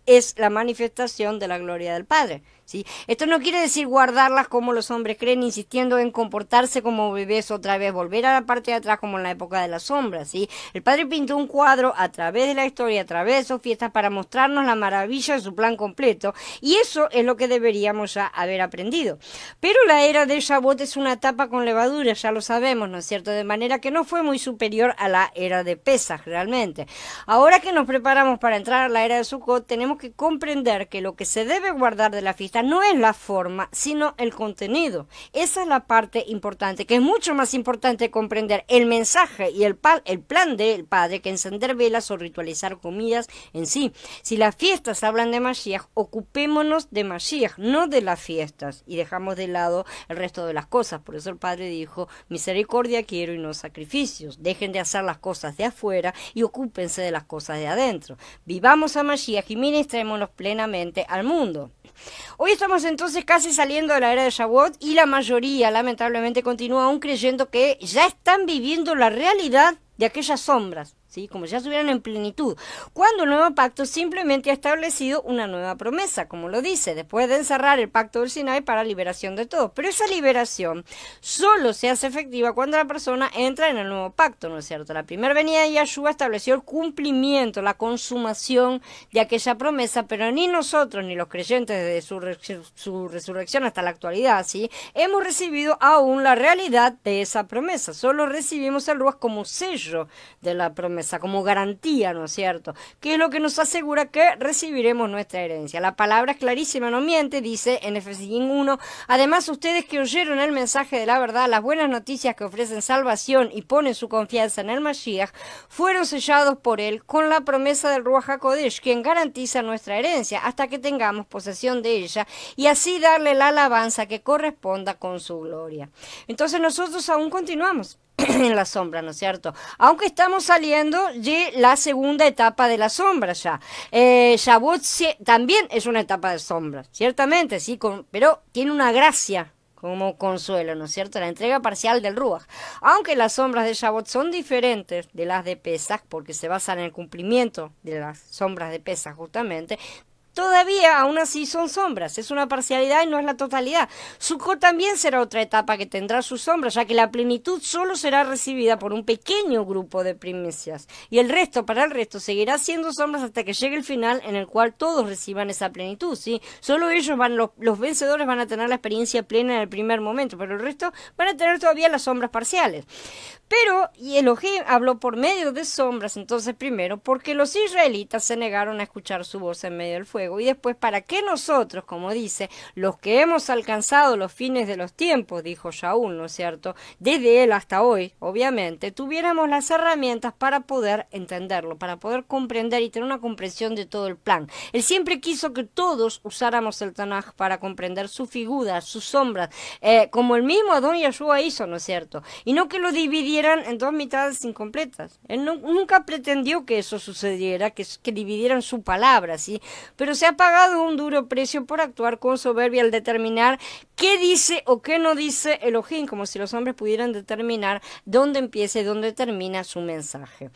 es la manifestación de la gloria del Padre. ¿Sí? Esto no quiere decir guardarlas como los hombres creen, insistiendo en comportarse como bebés otra vez, volver a la parte de atrás como en la época de las sombras. ¿Sí? El Padre pintó un cuadro a través de la historia, a través de sus fiestas, para mostrarnos la maravilla de su plan completo, y eso es lo que deberíamos ya haber aprendido. Pero la era de Shavuot es una etapa con levadura, ya lo sabemos, ¿no es cierto?, de manera que no fue muy superior a la era de Pesach realmente. Ahora que nos preparamos para entrar a la era de Sukkot, tenemos que comprender que lo que se debe guardar de la fiesta no es la forma, sino el contenido. Esa es la parte importante, que es mucho más importante comprender el mensaje y el plan del Padre que encender velas o ritualizar comidas en sí. Si las fiestas hablan de Mashiach, ocupémonos de Mashiach, no de las fiestas, y dejamos de lado el resto de las cosas. Por eso el Padre dijo, misericordia quiero y no sacrificios. Dejen de hacer las cosas de afuera y ocúpense de las cosas de adentro. Vivamos a Mashiach y ministrémonos plenamente al mundo. Hoy estamos entonces casi saliendo de la era de Shavuot y la mayoría lamentablemente continúa aún creyendo que ya están viviendo la realidad de aquellas sombras, ¿sí?, como ya estuvieran en plenitud, cuando el nuevo pacto simplemente ha establecido una nueva promesa, como lo dice, después de encerrar el pacto del Sinai para liberación de todos. Pero esa liberación solo se hace efectiva cuando la persona entra en el nuevo pacto, ¿no es cierto? La primera venida de Yahshua estableció el cumplimiento, la consumación de aquella promesa, pero ni nosotros ni los creyentes desde su resurrección hasta la actualidad, ¿sí?, hemos recibido aún la realidad de esa promesa. Solo recibimos el Ruach como sello de la promesa, como garantía, ¿no es cierto?, que es lo que nos asegura que recibiremos nuestra herencia. La palabra es clarísima, no miente, dice en Efesios 1, además ustedes que oyeron el mensaje de la verdad, las buenas noticias que ofrecen salvación y ponen su confianza en el Mashiach, fueron sellados por él con la promesa del Ruach HaKodesh, quien garantiza nuestra herencia hasta que tengamos posesión de ella y así darle la alabanza que corresponda con su gloria. Entonces nosotros aún continuamos en la sombra, ¿no es cierto? Aunque estamos saliendo de la segunda etapa de la sombra ya. Shavuot también es una etapa de sombra, ciertamente, sí, pero tiene una gracia como consuelo, ¿no es cierto?, la entrega parcial del Ruach. Aunque las sombras de Shavuot son diferentes de las de Pesach, porque se basan en el cumplimiento de las sombras de Pesach justamente, todavía aún así son sombras, es una parcialidad y no es la totalidad. Sukkot también será otra etapa que tendrá sus sombras, ya que la plenitud solo será recibida por un pequeño grupo de primicias, y para el resto seguirá siendo sombras hasta que llegue el final en el cual todos reciban esa plenitud, ¿sí? Solo ellos los vencedores van a tener la experiencia plena en el primer momento, pero el resto van a tener todavía las sombras parciales. Pero, y Elohim habló por medio de sombras, entonces primero, porque los israelitas se negaron a escuchar su voz en medio del fuego, y después para que nosotros, como dice, los que hemos alcanzado los fines de los tiempos, dijo Shaul, ¿no es cierto?, desde él hasta hoy, obviamente, tuviéramos las herramientas para poder entenderlo, para poder comprender y tener una comprensión de todo el plan. Él siempre quiso que todos usáramos el Tanaj para comprender su figura, sus sombras, como el mismo Adón Yahshua hizo, ¿no es cierto?, y no que lo dividieran en dos mitades incompletas. Él nunca pretendió que eso sucediera, que dividieran su palabra, ¿sí?, pero pero se ha pagado un duro precio por actuar con soberbia al determinar qué dice o qué no dice Elohim, como si los hombres pudieran determinar dónde empieza y dónde termina su mensaje.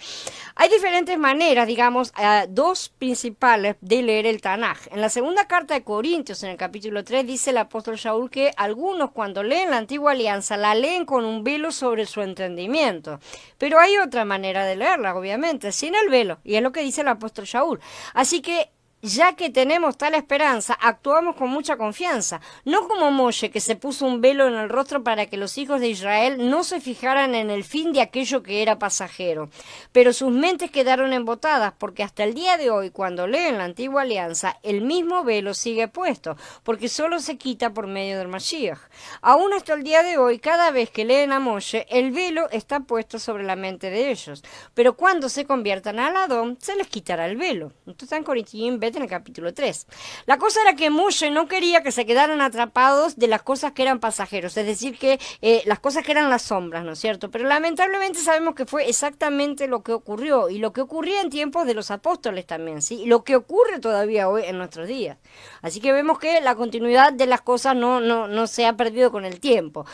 Hay diferentes maneras, digamos, dos principales de leer el Tanaj. En la segunda carta de Corintios, en el capítulo 3, dice el apóstol Shaul que algunos cuando leen la antigua alianza la leen con un velo sobre su entendimiento. Pero hay otra manera de leerla, obviamente, sin el velo, y es lo que dice el apóstol Shaul. Así que ya que tenemos tal esperanza, actuamos con mucha confianza, no como Moshe, que se puso un velo en el rostro para que los hijos de Israel no se fijaran en el fin de aquello que era pasajero. Pero sus mentes quedaron embotadas, porque hasta el día de hoy, cuando leen la antigua alianza, el mismo velo sigue puesto, porque solo se quita por medio del Mashiach. Aún hasta el día de hoy, cada vez que leen a Moshe, el velo está puesto sobre la mente de ellos. Pero cuando se conviertan al Adón, se les quitará el velo. Esto está en Corintios en el capítulo 3. La cosa era que Moshe no quería que se quedaran atrapados de las cosas que eran pasajeros, es decir, que las cosas que eran las sombras, ¿no es cierto? Pero lamentablemente sabemos que fue exactamente lo que ocurrió, y lo que ocurría en tiempos de los apóstoles también, ¿sí? Y lo que ocurre todavía hoy en nuestros días. Así que vemos que la continuidad de las cosas no se ha perdido con el tiempo.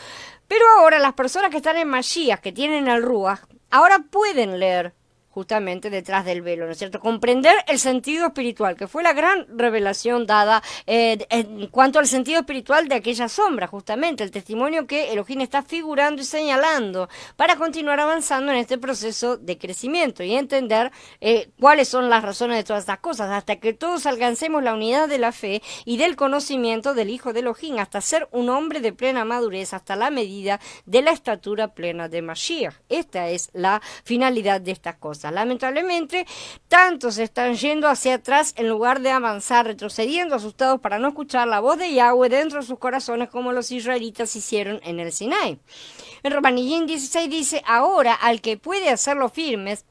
Pero ahora las personas que están en Mashiach, que tienen el Ruach, ahora pueden leer justamente detrás del velo, ¿no es cierto? Comprender el sentido espiritual, que fue la gran revelación dada en cuanto al sentido espiritual de aquella sombra, justamente, el testimonio que Elohim está figurando y señalando para continuar avanzando en este proceso de crecimiento y entender cuáles son las razones de todas estas cosas, hasta que todos alcancemos la unidad de la fe y del conocimiento del Hijo de Elohim, hasta ser un hombre de plena madurez, hasta la medida de la estatura plena de Mashiach. Esta es la finalidad de estas cosas. Lamentablemente, tantos están yendo hacia atrás en lugar de avanzar, retrocediendo asustados para no escuchar la voz de Yahweh dentro de sus corazones, como los israelitas hicieron en el Sinai. En Romanillín 16 dice: ahora al que puede hacerlo firmes,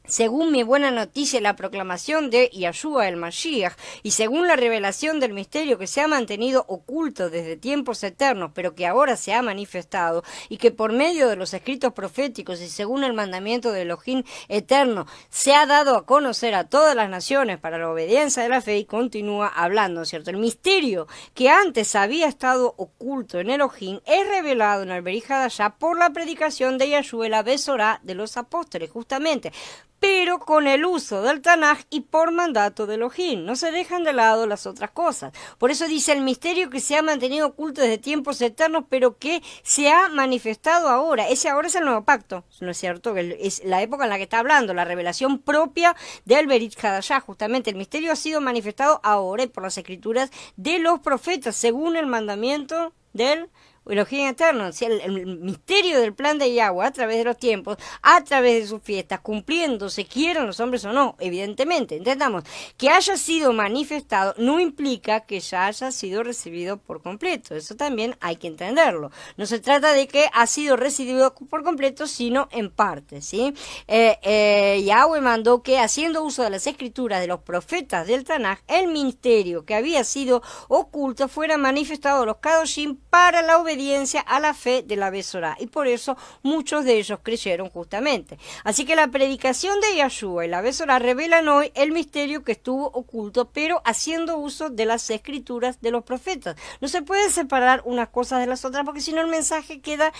según mi buena noticia, la proclamación de Yahshua el Mashiach, y según la revelación del misterio que se ha mantenido oculto desde tiempos eternos, pero que ahora se ha manifestado, y que por medio de los escritos proféticos y según el mandamiento de Elohim eterno, se ha dado a conocer a todas las naciones para la obediencia de la fe, y continúa hablando, ¿cierto? El misterio que antes había estado oculto en Elohim es revelado en el Berij Hadashah por la predicación de Yahshua la Besorá de los apóstoles, justamente, pero con el uso del Tanaj y por mandato de Elohim. No se dejan de lado las otras cosas. Por eso dice el misterio que se ha mantenido oculto desde tiempos eternos, pero que se ha manifestado ahora. Ese ahora es el nuevo pacto, ¿no es cierto? Es la época en la que está hablando, la revelación propia del Berij Hadashah. Justamente el misterio ha sido manifestado ahora y por las escrituras de los profetas, según el mandamiento del Elohim eterno, el misterio del plan de Yahweh a través de los tiempos, a través de sus fiestas, cumpliéndose, quieran los hombres o no, evidentemente. Entendamos, que haya sido manifestado no implica que ya haya sido recibido por completo. Eso también hay que entenderlo. No se trata de que ha sido recibido por completo, sino en parte, ¿sí? Yahweh mandó que, haciendo uso de las escrituras de los profetas del Tanaj, el misterio que había sido oculto fuera manifestado a los Kadoshim para la obediencia a la fe de la Besorá, y por eso muchos de ellos creyeron justamente. Así que la predicación de Yahshua y la Besorá revelan hoy el misterio que estuvo oculto, pero haciendo uso de las escrituras de los profetas. No se puede separar unas cosas de las otras, porque si no el mensaje queda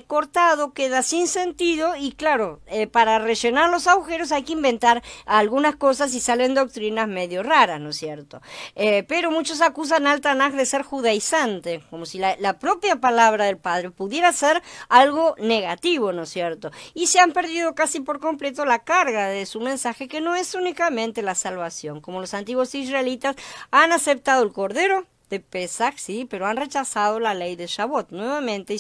cortado, queda sin sentido, y claro, para rellenar los agujeros hay que inventar algunas cosas y salen doctrinas medio raras, ¿no es cierto? Pero muchos acusan al Tanaj de ser judaizante, como si la propia palabra del Padre pudiera ser algo negativo, ¿no es cierto? Y se han perdido casi por completo la carga de su mensaje, que no es únicamente la salvación. Como los antiguos israelitas han aceptado el Cordero de Pesach, sí, pero han rechazado la ley de Shavuot nuevamente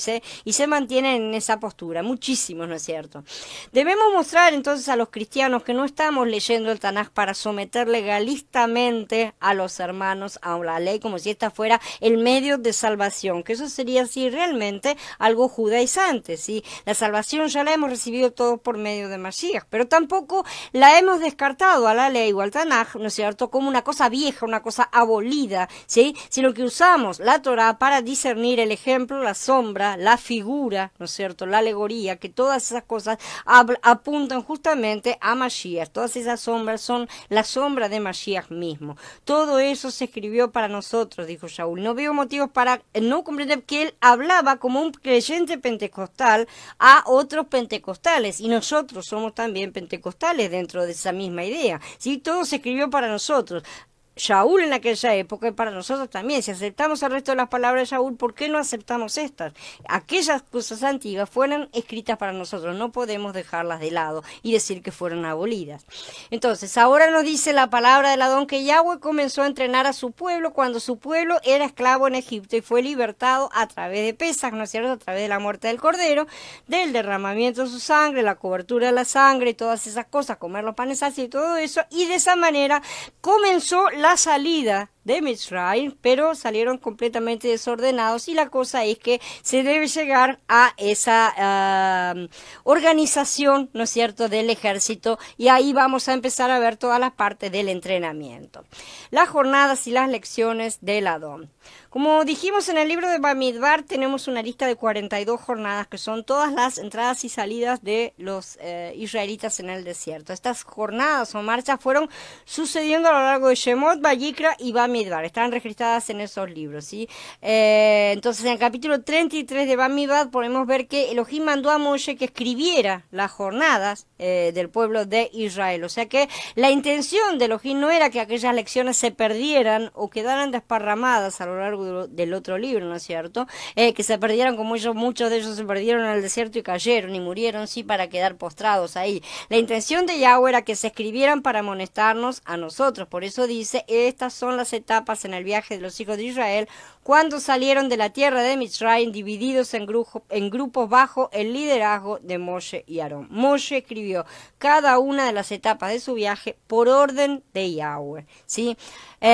y se mantienen en esa postura, muchísimos, ¿no es cierto? Debemos mostrar entonces a los cristianos que no estamos leyendo el Tanaj para someter legalistamente a los hermanos a la ley como si esta fuera el medio de salvación, que eso sería así realmente algo judaizante, ¿sí? La salvación ya la hemos recibido todos por medio de Mashiach, pero tampoco la hemos descartado a la ley o al Tanaj, ¿no es cierto?, como una cosa vieja, una cosa abolida, ¿sí? sino que usamos la Torá para discernir el ejemplo, la sombra, la figura, ¿no es cierto?, la alegoría, que todas esas cosas apuntan justamente a Mashiach. Todas esas sombras son la sombra de Mashiach mismo. Todo eso se escribió para nosotros, dijo Shaul. No veo motivos para no comprender que él hablaba como un creyente pentecostal a otros pentecostales, y nosotros somos también pentecostales dentro de esa misma idea. ¿Sí? Todo se escribió para nosotros. Shaul en aquella época y para nosotros también. Si aceptamos el resto de las palabras de Shaul, ¿por qué no aceptamos estas? Aquellas cosas antiguas fueron escritas para nosotros, no podemos dejarlas de lado y decir que fueron abolidas. Entonces, ahora nos dice la palabra del Adón que Yahweh comenzó a entrenar a su pueblo cuando su pueblo era esclavo en Egipto y fue libertado a través de Pesaj, ¿no es cierto?, a través de la muerte del cordero, del derramamiento de su sangre, la cobertura de la sangre y todas esas cosas, comer los panes ácidos y todo eso, y de esa manera comenzó la salida de Mitzrayim, pero salieron completamente desordenados, y la cosa es que se debe llegar a esa organización, ¿no es cierto?, del ejército, y ahí vamos a empezar a ver todas las partes del entrenamiento. Las jornadas y las lecciones del Adón. Como dijimos en el libro de Bamidbar, tenemos una lista de 42 jornadas que son todas las entradas y salidas de los israelitas en el desierto. Estas jornadas o marchas fueron sucediendo a lo largo de Shemot, Vayikra y Bamidbar. Están registradas en esos libros, ¿sí? Entonces, en el capítulo 33 de Bamidbar podemos ver que Elohim mandó a Moshe que escribiera las jornadas del pueblo de Israel. O sea que la intención de Elohim no era que aquellas lecciones se perdieran o quedaran desparramadas a lo largo del otro libro, ¿no es cierto? Que se perdieran como ellos, muchos de ellos se perdieron en el desierto y cayeron y murieron, sí, para quedar postrados ahí. La intención de Yahweh era que se escribieran para amonestarnos a nosotros. Por eso dice, estas son las etapas en el viaje de los hijos de Israel cuando salieron de la tierra de Mitzrayim, divididos en grupos bajo el liderazgo de Moshe y Aarón. Moshe escribió cada una de las etapas de su viaje por orden de Yahweh, ¿sí? Y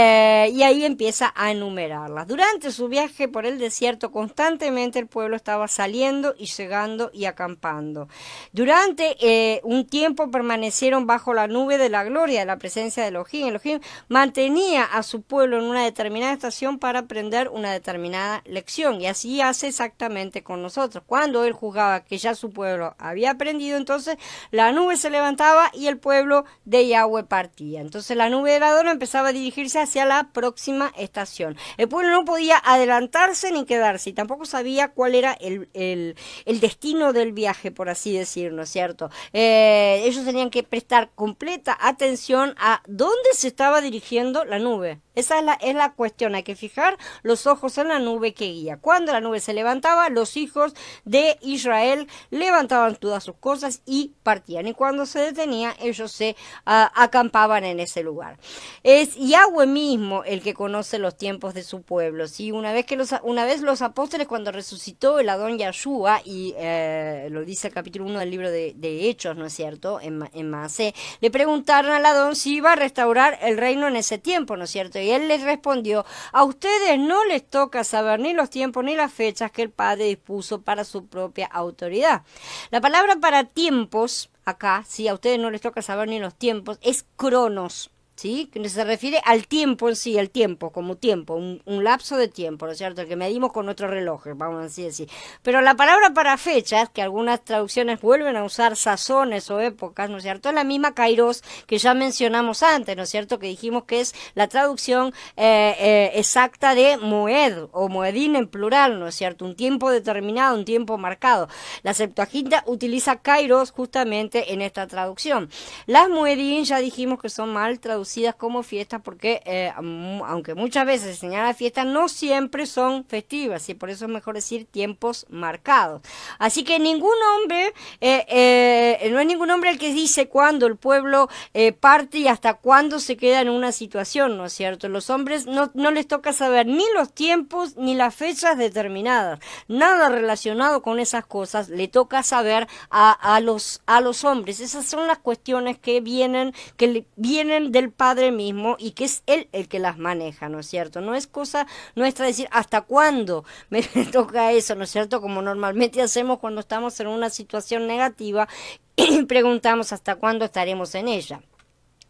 ahí empieza a enumerarlas. Durante su viaje por el desierto, constantemente el pueblo estaba saliendo y llegando y acampando. Durante un tiempo permanecieron bajo la nube de la gloria de la presencia de Elohim. Elohim mantenía a su pueblo en una determinada estación para aprender una determinada lección, y así hace exactamente con nosotros. Cuando él juzgaba que ya su pueblo había aprendido, entonces la nube se levantaba y el pueblo de Yahweh partía. Entonces la nube del Adón empezaba a dirigirse hacia la próxima estación. El pueblo no podía adelantarse ni quedarse, y tampoco sabía cuál era el destino del viaje, por así decirlo, ¿no es cierto? Ellos tenían que prestar completa atención a dónde se estaba dirigiendo la nube. Esa es la cuestión. Hay que fijar los ojos en la nube que guía. Cuando la nube se levantaba, los hijos de Israel levantaban todas sus cosas y partían. Y cuando se detenía, ellos se acampaban en ese lugar. Es Yahweh mismo el que conoce los tiempos de su pueblo, ¿sí? Una vez los apóstoles, cuando resucitó el Adón Yahshua, y lo dice el capítulo 1 del libro de Hechos, ¿no es cierto?, en Maasé, le preguntaron al Adón si iba a restaurar el reino en ese tiempo, ¿no es cierto? Y él les respondió, a ustedes no les toca saber ni los tiempos ni las fechas que el Padre dispuso para su propia autoridad. La palabra para tiempos, acá, sí, a ustedes no les toca saber ni los tiempos, es cronos. ¿Sí? Que se refiere al tiempo en sí, el tiempo, como tiempo, un lapso de tiempo, ¿no es cierto?, el que medimos con nuestros relojes, vamos así decir. Pero la palabra para fechas, que algunas traducciones vuelven a usar sazones o épocas, ¿no es cierto?, es la misma kairos que ya mencionamos antes, ¿no es cierto?, que dijimos que es la traducción exacta de moed, o moedín en plural, ¿no es cierto?, un tiempo determinado, un tiempo marcado. La Septuaginta utiliza kairos justamente en esta traducción. Las moedín ya dijimos que son mal traducidas como fiestas porque aunque muchas veces se señala fiestas, no siempre son festivas, y por eso es mejor decir tiempos marcados. Así que ningún hombre, no es ningún hombre el que dice cuándo el pueblo parte y hasta cuándo se queda en una situación, ¿no es cierto? Los hombres no les toca saber ni los tiempos ni las fechas determinadas, nada relacionado con esas cosas le toca saber a los hombres. Esas son las cuestiones que vienen del Padre mismo, y que es Él el que las maneja, ¿no es cierto? No es cosa nuestra decir hasta cuándo me toca eso, ¿no es cierto? Como normalmente hacemos cuando estamos en una situación negativa y preguntamos hasta cuándo estaremos en ella.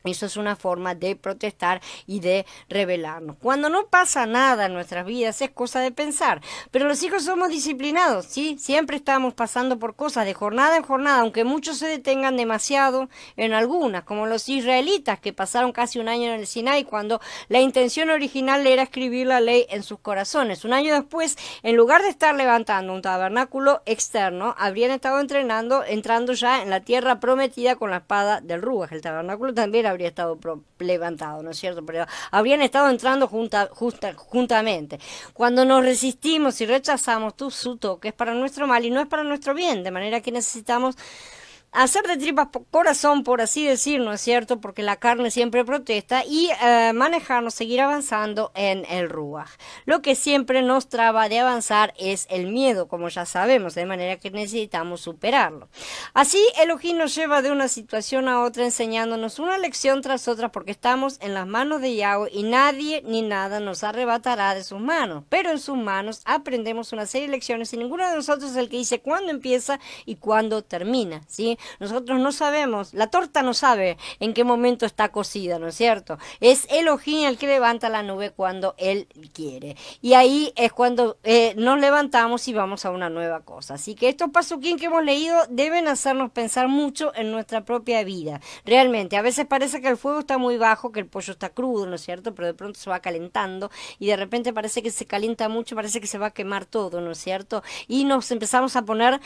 Eso es una forma de protestar y de rebelarnos. Cuando no pasa nada en nuestras vidas es cosa de pensar. Pero los hijos somos disciplinados, ¿sí? Siempre estamos pasando por cosas de jornada en jornada, aunque muchos se detengan demasiado en algunas, como los israelitas que pasaron casi un año en el Sinaí cuando la intención original era escribir la ley en sus corazones. Un año después, en lugar de estar levantando un tabernáculo externo, habrían estado entrando ya en la tierra prometida con la espada del Ruach. El tabernáculo también habría estado levantado, ¿no es cierto? Pero habrían estado entrando juntamente. Cuando nos resistimos y rechazamos su toque es para nuestro mal y no es para nuestro bien, de manera que necesitamos hacer de tripas corazón, por así decir, ¿no es cierto? Porque la carne siempre protesta y manejarnos, seguir avanzando en el Ruach. Lo que siempre nos traba de avanzar es el miedo, como ya sabemos, de manera que necesitamos superarlo. Así, Elohim nos lleva de una situación a otra, enseñándonos una lección tras otra, porque estamos en las manos de Yahweh y nadie ni nada nos arrebatará de sus manos. Pero en sus manos aprendemos una serie de lecciones y ninguno de nosotros es el que dice cuándo empieza y cuándo termina, ¿sí? Nosotros no sabemos, la torta no sabe en qué momento está cocida, ¿no es cierto? Es Elohim el que levanta la nube cuando Él quiere. Y ahí es cuando nos levantamos y vamos a una nueva cosa. Así que estos pasuquín que hemos leído deben hacernos pensar mucho en nuestra propia vida. Realmente, a veces parece que el fuego está muy bajo, que el pollo está crudo, ¿no es cierto? Pero de pronto se va calentando y de repente parece que se calienta mucho, parece que se va a quemar todo, ¿no es cierto? Y nos empezamos a poner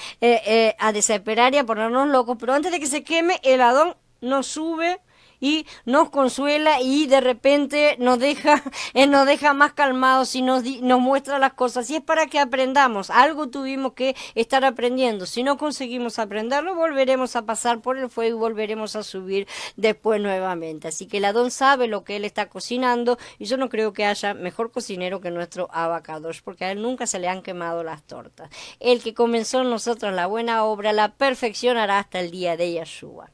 a desesperar y a ponernos locos. Pero antes de que se queme, el Adón nos sube y nos consuela y de repente nos deja más calmados y nos muestra las cosas. Y es para que aprendamos. Algo tuvimos que estar aprendiendo. Si no conseguimos aprenderlo, volveremos a pasar por el fuego y volveremos a subir después nuevamente. Así que el Adón sabe lo que él está cocinando y yo no creo que haya mejor cocinero que nuestro Abacadosh, porque a él nunca se le han quemado las tortas. El que comenzó en nosotros la buena obra la perfeccionará hasta el día de Yeshua.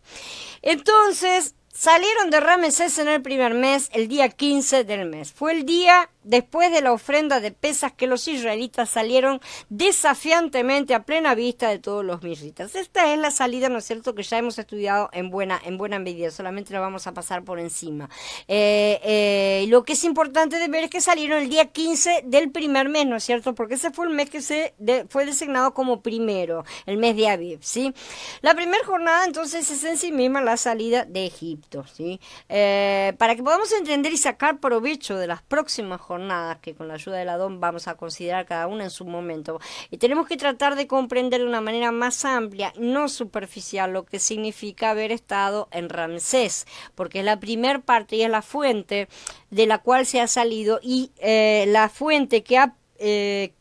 Entonces, salieron de Ramesés en el primer mes, el día 15 del mes. Fue el día después de la ofrenda de pesas que los israelitas salieron desafiantemente a plena vista de todos los misritas. Esta es la salida, ¿no es cierto?, que ya hemos estudiado en buena medida, solamente la vamos a pasar por encima. Lo que es importante de ver es que salieron el día 15 del primer mes, ¿no es cierto?, porque ese fue el mes que fue designado como primero, el mes de Aviv, ¿sí? La primera jornada, entonces, es en sí misma la salida de Egipto, ¿sí? Para que podamos entender y sacar provecho de las próximas jornadas, que con la ayuda del Adón vamos a considerar cada una en su momento, y tenemos que tratar de comprender de una manera más amplia, no superficial, lo que significa haber estado en Ramsés, porque es la primer parte y es la fuente de la cual se ha salido y la fuente que ha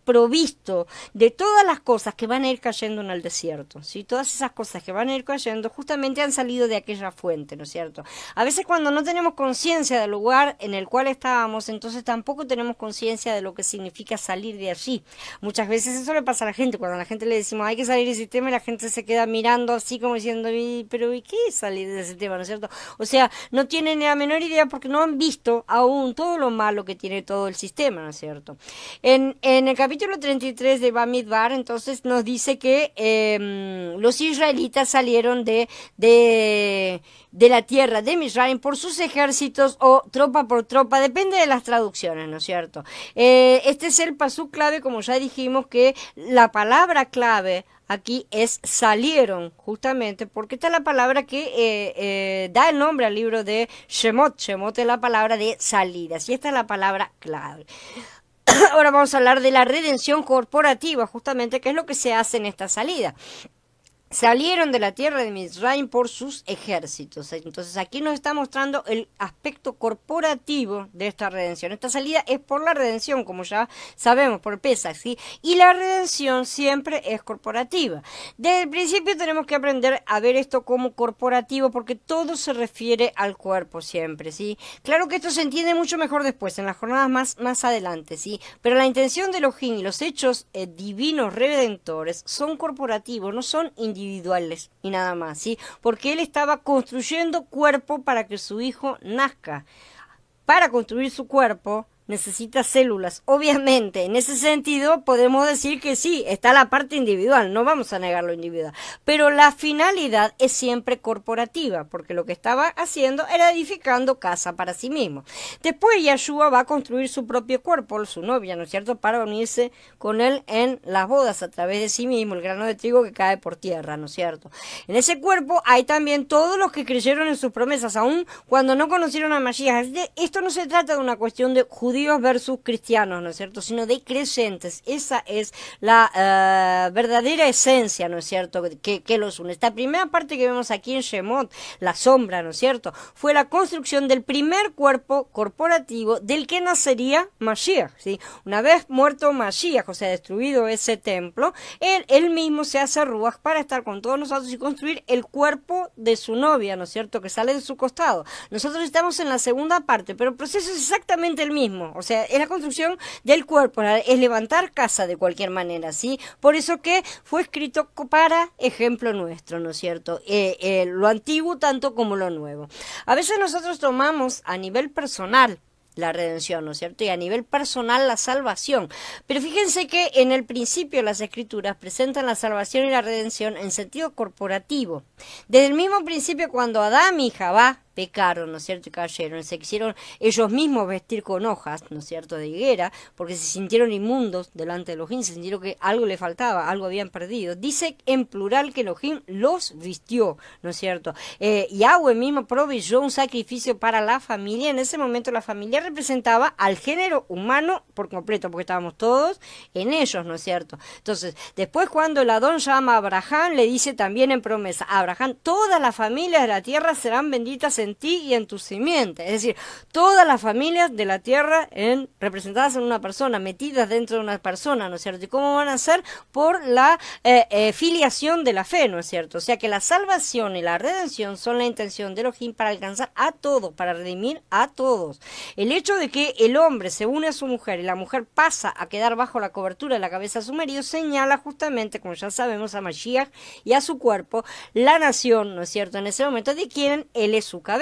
provisto de todas las cosas que van a ir cayendo en el desierto, ¿sí? Todas esas cosas que van a ir cayendo justamente han salido de aquella fuente, ¿no es cierto? A veces cuando no tenemos conciencia del lugar en el cual estábamos, entonces tampoco tenemos conciencia de lo que significa salir de allí. Muchas veces eso le pasa a la gente, cuando a la gente le decimos hay que salir del sistema y la gente se queda mirando así como diciendo, pero ¿y qué es salir del sistema?, ¿no es cierto? O sea, no tienen ni la menor idea porque no han visto aún todo lo malo que tiene todo el sistema, ¿no es cierto? En el capítulo 33 de Bamidbar, entonces nos dice que los israelitas salieron de la tierra de Misraim por sus ejércitos o tropa por tropa, depende de las traducciones, ¿no es cierto? Este es el pasú clave, como ya dijimos, que la palabra clave aquí es salieron, justamente porque esta es la palabra que da el nombre al libro de Shemot. Shemot es la palabra de salidas y esta es la palabra clave. Ahora vamos a hablar de la redención corporativa, justamente, que es lo que se hace en esta salida. Salieron de la tierra de Misraim por sus ejércitos. Entonces aquí nos está mostrando el aspecto corporativo de esta redención. Esta salida es por la redención, como ya sabemos, por Pesach, ¿sí? Y la redención siempre es corporativa. Desde el principio tenemos que aprender a ver esto como corporativo, porque todo se refiere al cuerpo siempre, ¿sí? Claro que esto se entiende mucho mejor después, en las jornadas más adelante, ¿sí? Pero la intención de Elohim y los hechos divinos redentores son corporativos, no son individuales y nada más, ¿sí? Porque él estaba construyendo cuerpo para que su hijo nazca. Para construir su cuerpo necesita células. Obviamente, en ese sentido podemos decir que sí, está la parte individual, no vamos a negar lo individual, pero la finalidad es siempre corporativa, porque lo que estaba haciendo era edificando casa para sí mismo. Después Yahshua va a construir su propio cuerpo, su novia, ¿no es cierto?, para unirse con él en las bodas a través de sí mismo, el grano de trigo que cae por tierra, ¿no es cierto? En ese cuerpo hay también todos los que creyeron en sus promesas, aun cuando no conocieron a Mashiach. Esto no se trata de una cuestión de judíos versus cristianos, ¿no es cierto?, sino de creyentes. Esa es la verdadera esencia, ¿no es cierto?, que los une. Esta primera parte que vemos aquí en Shemot, la sombra, ¿no es cierto?, fue la construcción del primer cuerpo corporativo del que nacería Mashiach, ¿sí? Una vez muerto Mashiach, o sea, destruido ese templo, él mismo se hace ruach para estar con todos nosotros y construir el cuerpo de su novia, ¿no es cierto?, que sale de su costado. Nosotros estamos en la segunda parte, pero el proceso es exactamente el mismo. O sea, es la construcción del cuerpo, es levantar casa de cualquier manera, ¿sí? Por eso que fue escrito para ejemplo nuestro, ¿no es cierto? Lo antiguo tanto como lo nuevo. A veces nosotros tomamos a nivel personal la redención, ¿no es cierto?, y a nivel personal la salvación. Pero fíjense que en el principio las escrituras presentan la salvación y la redención en sentido corporativo. Desde el mismo principio, cuando Adán y Javá pecaron, ¿no es cierto?, y cayeron, se quisieron ellos mismos vestir con hojas, ¿no es cierto?, de higuera, porque se sintieron inmundos delante de Elohim, se sintieron que algo le faltaba, algo habían perdido. Dice en plural que Elohim los vistió, ¿no es cierto? Yahweh mismo proveyó un sacrificio para la familia. En ese momento la familia representaba al género humano por completo, porque estábamos todos en ellos, ¿no es cierto? Entonces, después cuando el Adón llama a Abraham, le dice también en promesa, Abraham, todas las familias de la tierra serán benditas en ti y en tu simiente. Es decir, todas las familias de la tierra representadas en una persona, metidas dentro de una persona, ¿no es cierto? ¿Y cómo van a ser? Por la filiación de la fe, ¿no es cierto? O sea que la salvación y la redención son la intención de Elohim para alcanzar a todos, para redimir a todos. El hecho de que el hombre se une a su mujer y la mujer pasa a quedar bajo la cobertura de la cabeza de su marido señala justamente, como ya sabemos, a Mashiach y a su cuerpo, la nación, ¿no es cierto?, en ese momento de quien él es su cabeza.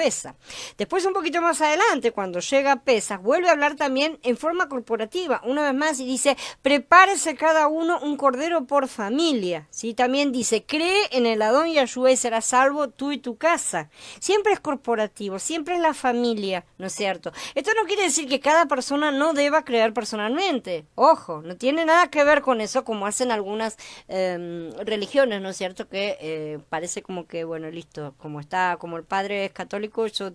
Después, un poquito más adelante, cuando llega Pesaj, vuelve a hablar también en forma corporativa, una vez más, y dice, prepárese cada uno un cordero por familia, ¿sí? También dice, cree en el Adón Yahshua y serás salvo tú y tu casa. Siempre es corporativo, siempre es la familia, ¿no es cierto? Esto no quiere decir que cada persona no deba creer personalmente, ojo, no tiene nada que ver con eso, como hacen algunas religiones, ¿no es cierto?, que parece como que, bueno, listo, como el padre es católico, yo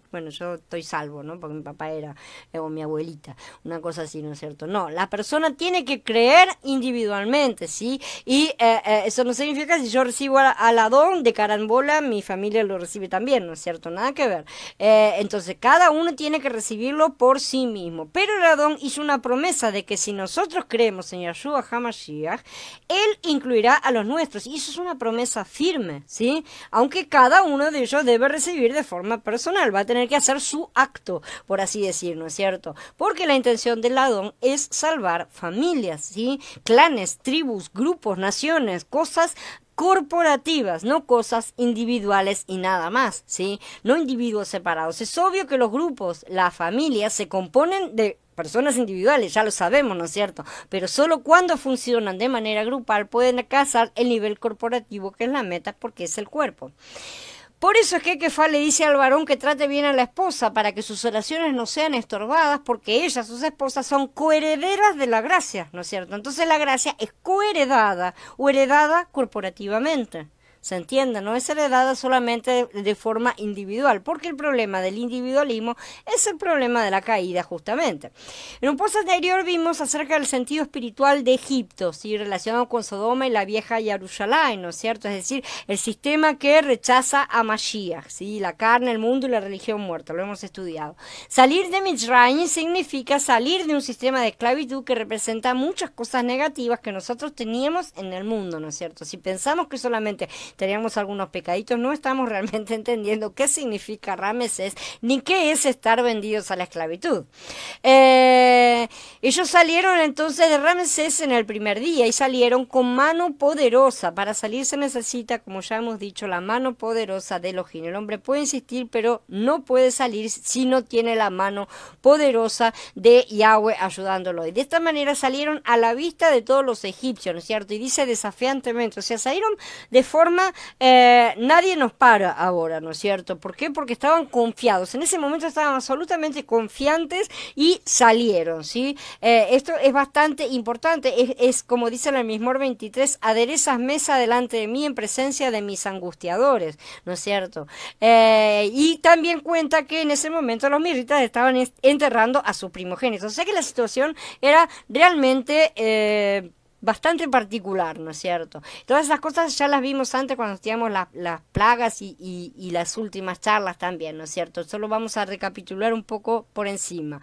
estoy salvo, ¿no?, porque mi papá era, o mi abuelita, una cosa así, ¿no es cierto? No, la persona tiene que creer individualmente, ¿sí? Y eso no significa que si yo recibo al Adón de carambola, mi familia lo recibe también, ¿no es cierto? Nada que ver. Entonces, cada uno tiene que recibirlo por sí mismo. Pero el Adón hizo una promesa de que si nosotros creemos en Yahshua HaMashiach, él incluirá a los nuestros. Y eso es una promesa firme, ¿sí? Aunque cada uno de ellos debe recibir de forma personal, va a tener que hacer su acto, por así decir, ¿no es cierto? Porque la intención del Adón es salvar familias, ¿sí? Clanes, tribus, grupos, naciones, cosas corporativas, no cosas individuales y nada más, ¿sí? No individuos separados. Es obvio que los grupos, las familias, se componen de personas individuales, ya lo sabemos, ¿no es cierto? Pero solo cuando funcionan de manera grupal pueden alcanzar el nivel corporativo, que es la meta, porque es el cuerpo. Por eso es que Kefá le dice al varón que trate bien a la esposa para que sus oraciones no sean estorbadas, porque ellas, sus esposas, son coherederas de la gracia, ¿no es cierto? Entonces la gracia es coheredada o heredada corporativamente. ¿Se entiende? No es heredada solamente de forma individual, porque el problema del individualismo es el problema de la caída, justamente. En un post anterior vimos acerca del sentido espiritual de Egipto, ¿sí?, relacionado con Sodoma y la vieja Jerusalén, ¿no es cierto? Es decir, el sistema que rechaza a Mashiach, ¿sí?, la carne, el mundo y la religión muerta, lo hemos estudiado. Salir de Mitzrayim significa salir de un sistema de esclavitud que representa muchas cosas negativas que nosotros teníamos en el mundo, ¿no es cierto? Si pensamos que solamente teníamos algunos pecaditos, no estamos realmente entendiendo qué significa Ramesés, ni qué es estar vendidos a la esclavitud. Ellos salieron entonces de Ramesés en el primer día y salieron con mano poderosa. Para salir se necesita, como ya hemos dicho, la mano poderosa de Elohim. El hombre puede insistir, pero no puede salir si no tiene la mano poderosa de Yahweh ayudándolo. Y de esta manera salieron a la vista de todos los egipcios, ¿no es cierto? Y dice desafiantemente, o sea, salieron de forma, nadie nos para ahora, ¿no es cierto? ¿Por qué? Porque estaban confiados. En ese momento estaban absolutamente confiantes y salieron, ¿sí? Esto es bastante importante. Es como dice en el Mismor 23, aderezas mesa delante de mí en presencia de mis angustiadores, ¿no es cierto? Y también cuenta que en ese momento los mirritas estaban enterrando a sus primogénitos. O sea que la situación era realmente bastante particular, ¿no es cierto? Todas esas cosas ya las vimos antes cuando estudiamos las plagas y las últimas charlas también, ¿no es cierto? Solo vamos a recapitular un poco por encima.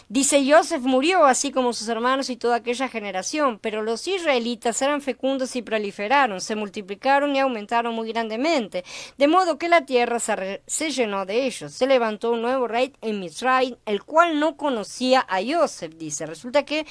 Dice, Joseph murió así como sus hermanos y toda aquella generación, pero los israelitas eran fecundos y proliferaron, se multiplicaron y aumentaron muy grandemente, de modo que la tierra se llenó de ellos. Se levantó un nuevo rey en Misraim, el cual no conocía a Joseph, dice. Resulta que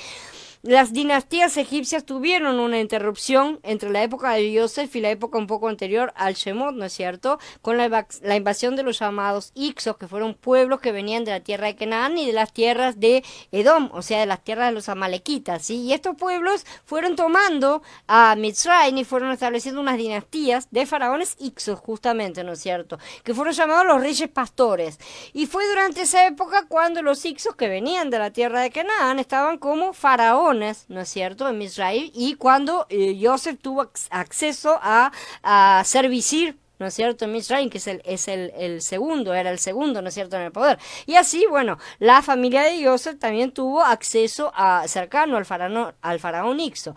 las dinastías egipcias tuvieron una interrupción entre la época de Joseph y la época un poco anterior al Shemot, ¿no es cierto? Con la invasión de los llamados Ixos, que fueron pueblos que venían de la tierra de Canaán y de las tierras de Edom, o sea, de las tierras de los amalequitas, ¿sí? Y estos pueblos fueron tomando a Mitzrayim y fueron estableciendo unas dinastías de faraones Ixos, justamente, ¿no es cierto? Que fueron llamados los reyes pastores. Y fue durante esa época cuando los Ixos, que venían de la tierra de Canaán, estaban como faraones, ¿no es cierto?, en Misraim, y cuando Joseph tuvo acceso a ser visir, ¿no es cierto?, en Misraim, que es el segundo, era el segundo, ¿no es cierto?, en el poder. Y así, bueno, la familia de Joseph también tuvo acceso cercano al faraón Ixo,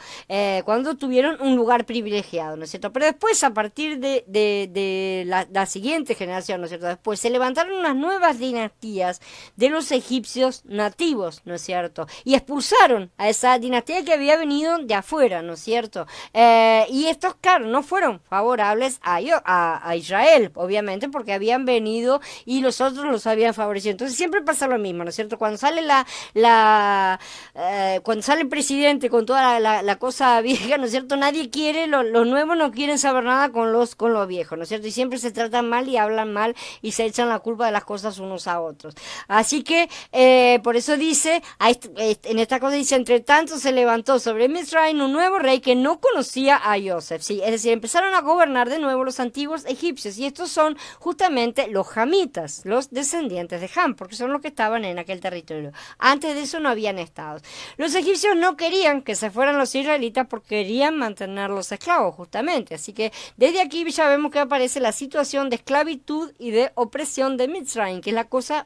cuando tuvieron un lugar privilegiado, ¿no es cierto? Pero después, a partir de la siguiente generación, ¿no es cierto?, después se levantaron unas nuevas dinastías de los egipcios nativos, ¿no es cierto?, y expulsaron a esa dinastía que había venido de afuera, ¿no es cierto? Y estos, claro, no fueron favorables a Israel, obviamente, porque habían venido y los otros los habían favorecido. Entonces siempre pasa lo mismo, ¿no es cierto? Cuando sale cuando sale el presidente con toda la cosa vieja, ¿no es cierto? Nadie quiere, los nuevos no quieren saber nada con los viejos, ¿no es cierto? Y siempre se tratan mal y hablan mal y se echan la culpa de las cosas unos a otros. Así que, por eso dice, en esta cosa dice, entre tanto se levantó sobre Misraim un nuevo rey que no conocía a Joseph, ¿sí? Es decir, empezaron a gobernar de nuevo los antiguos egipcios, y estos son justamente los hamitas, los descendientes de Ham, porque son los que estaban en aquel territorio. Antes de eso no habían estado. Los egipcios no querían que se fueran los israelitas porque querían mantenerlos esclavos, justamente. Así que desde aquí ya vemos que aparece la situación de esclavitud y de opresión de Mitzrayim, que es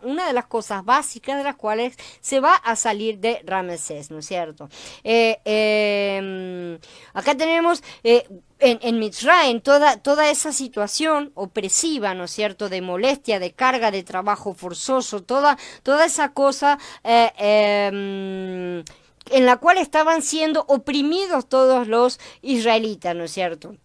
una de las cosas básicas de las cuales se va a salir de Ramesés, ¿no es cierto? Acá tenemos en Mitzrayim toda esa situación opresiva, ¿no es cierto?, de molestia, de carga, de trabajo forzoso, toda esa cosa en la cual estaban siendo oprimidos todos los israelitas, ¿no es cierto?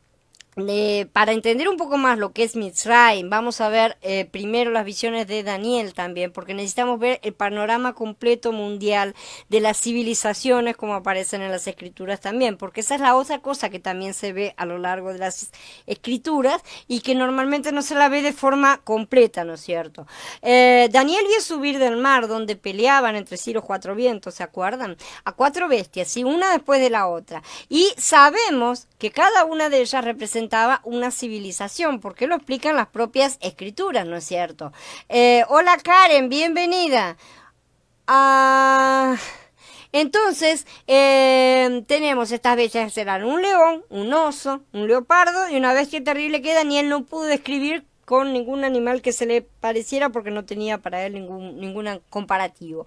Para entender un poco más lo que es Mitzrayim, vamos a ver primero las visiones de Daniel también, porque necesitamos ver el panorama completo mundial de las civilizaciones como aparecen en las escrituras también, porque esa es la otra cosa que también se ve a lo largo de las escrituras y que normalmente no se la ve de forma completa, ¿no es cierto? Daniel vio subir del mar donde peleaban entre sí los cuatro vientos, ¿se acuerdan? A cuatro bestias, ¿sí? Una después de la otra, y sabemos que cada una de ellas representaba una civilización, porque lo explican las propias escrituras, ¿no es cierto? Hola Karen, bienvenida. Entonces, tenemos estas bestias que serán un león, un oso, un leopardo y una bestia terrible que Daniel no pudo describir con ningún animal que se le pareciera porque no tenía para él ningún comparativo.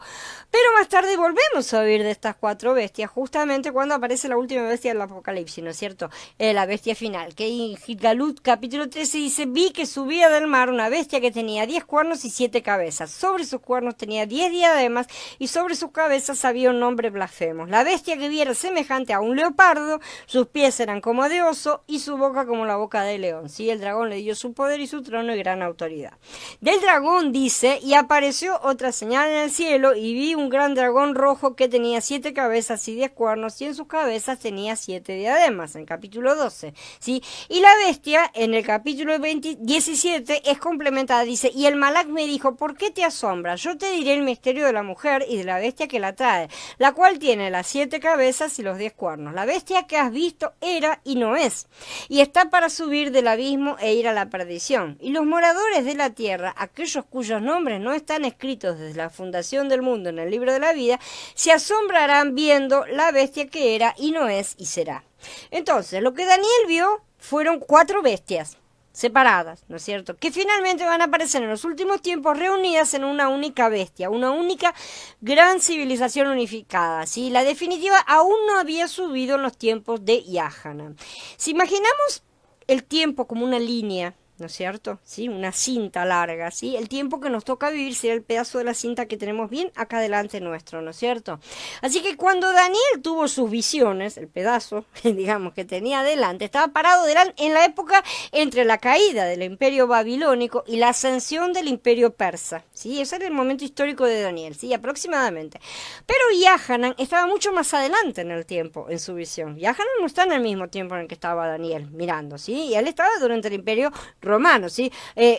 Pero más tarde volvemos a oír de estas 4 bestias, justamente cuando aparece la última bestia del Apocalipsis, ¿no es cierto? La bestia final, que en Gilgalut capítulo 13 dice: vi que subía del mar una bestia que tenía 10 cuernos y 7 cabezas. Sobre sus cuernos tenía 10 diademas y sobre sus cabezas había un nombre blasfemo. La bestia que vi era semejante a un leopardo, sus pies eran como de oso y su boca como la boca de león. Sí, el dragón le dio su poder y su trono y gran autoridad. Del dragón dice: y apareció otra señal en el cielo, y vi un gran dragón rojo que tenía 7 cabezas y 10 cuernos, y en sus cabezas tenía 7 diademas, en el capítulo 12, ¿sí? Y la bestia, en el capítulo 17, es complementada, dice: y el Malak me dijo: ¿por qué te asombras? Yo te diré el misterio de la mujer y de la bestia que la trae, la cual tiene las 7 cabezas y los 10 cuernos. La bestia que has visto era y no es, y está para subir del abismo e ir a la perdición. Y los moradores de la tierra, aquellos cuyos nombres no están escritos desde la fundación del mundo en el libro de la vida, se asombrarán viendo la bestia que era y no es y será. Entonces, lo que Daniel vio fueron 4 bestias separadas, ¿no es cierto?, que finalmente van a aparecer en los últimos tiempos reunidas en una única bestia, una única gran civilización unificada, ¿sí? La definitiva aún no había subido en los tiempos de Yahanan. Si imaginamos el tiempo como una línea, ¿no es cierto? ¿Sí? Una cinta larga, ¿sí? El tiempo que nos toca vivir será el pedazo de la cinta que tenemos bien acá delante nuestro, ¿no es cierto? Así que cuando Daniel tuvo sus visiones, el pedazo, digamos, que tenía delante, estaba parado en la época entre la caída del imperio babilónico y la ascensión del imperio persa, ¿sí? Ese era el momento histórico de Daniel, ¿sí? Aproximadamente. Pero Yahanan estaba mucho más adelante en el tiempo, en su visión. Yahanan no está en el mismo tiempo en el que estaba Daniel mirando, ¿sí? Y él estaba durante el imperio romano, ¿sí?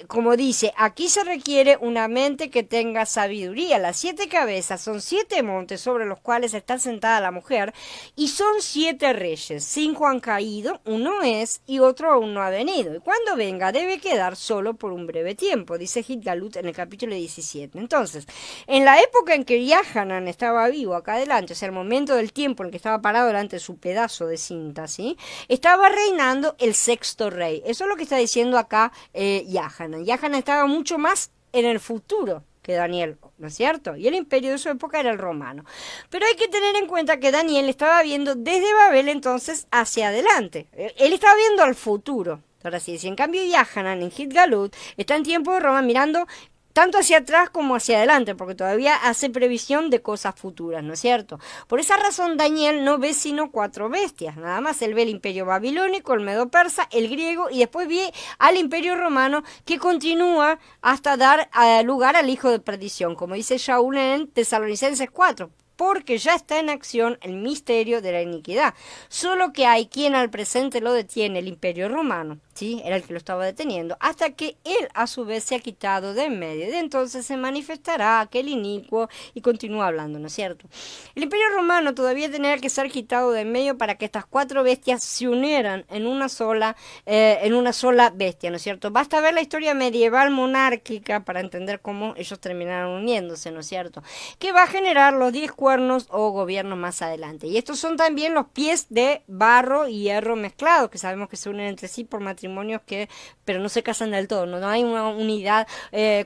Como dice, aquí se requiere una mente que tenga sabiduría. Las 7 cabezas son 7 montes sobre los cuales está sentada la mujer, y son 7 reyes. 5 han caído, uno es y otro aún no ha venido. Y cuando venga debe quedar solo por un breve tiempo, dice Gilgalut en el capítulo 17. Entonces, en la época en que Yahanan estaba vivo acá adelante, o sea, el momento del tiempo en que estaba parado delante de su pedazo de cinta, ¿sí? Estaba reinando el 6º rey. Eso es lo que está diciendo acá Yahanan. Yahanan estaba mucho más en el futuro que Daniel, ¿no es cierto? Y el imperio de su época era el romano. Pero hay que tener en cuenta que Daniel estaba viendo desde Babel entonces hacia adelante. Él estaba viendo al futuro. Ahora sí, si en cambio Yahanan en Gilgalut está en tiempo de Roma mirando tanto hacia atrás como hacia adelante, porque todavía hace previsión de cosas futuras, ¿no es cierto? Por esa razón Daniel no ve sino 4 bestias, nada más. Él ve el imperio babilónico, el medo-persa, el griego, y después ve al imperio romano, que continúa hasta dar lugar al hijo de perdición, como dice Shaul en Tesalonicenses 4. Porque ya está en acción el misterio de la iniquidad. Solo que hay quien al presente lo detiene, el imperio romano, ¿sí? Era el que lo estaba deteniendo, hasta que él a su vez se ha quitado de en medio. De entonces se manifestará aquel inicuo, y continúa hablando, ¿no es cierto? El imperio romano todavía tenía que ser quitado de en medio para que estas 4 bestias se unieran en una sola bestia, ¿no es cierto? Basta ver la historia medieval monárquica para entender cómo ellos terminaron uniéndose, ¿no es cierto? Que va a generar los 10 cuernos o gobiernos más adelante. Y estos son también los pies de barro y hierro mezclados, que sabemos que se unen entre sí por matrimonios pero no se casan del todo, no hay una unidad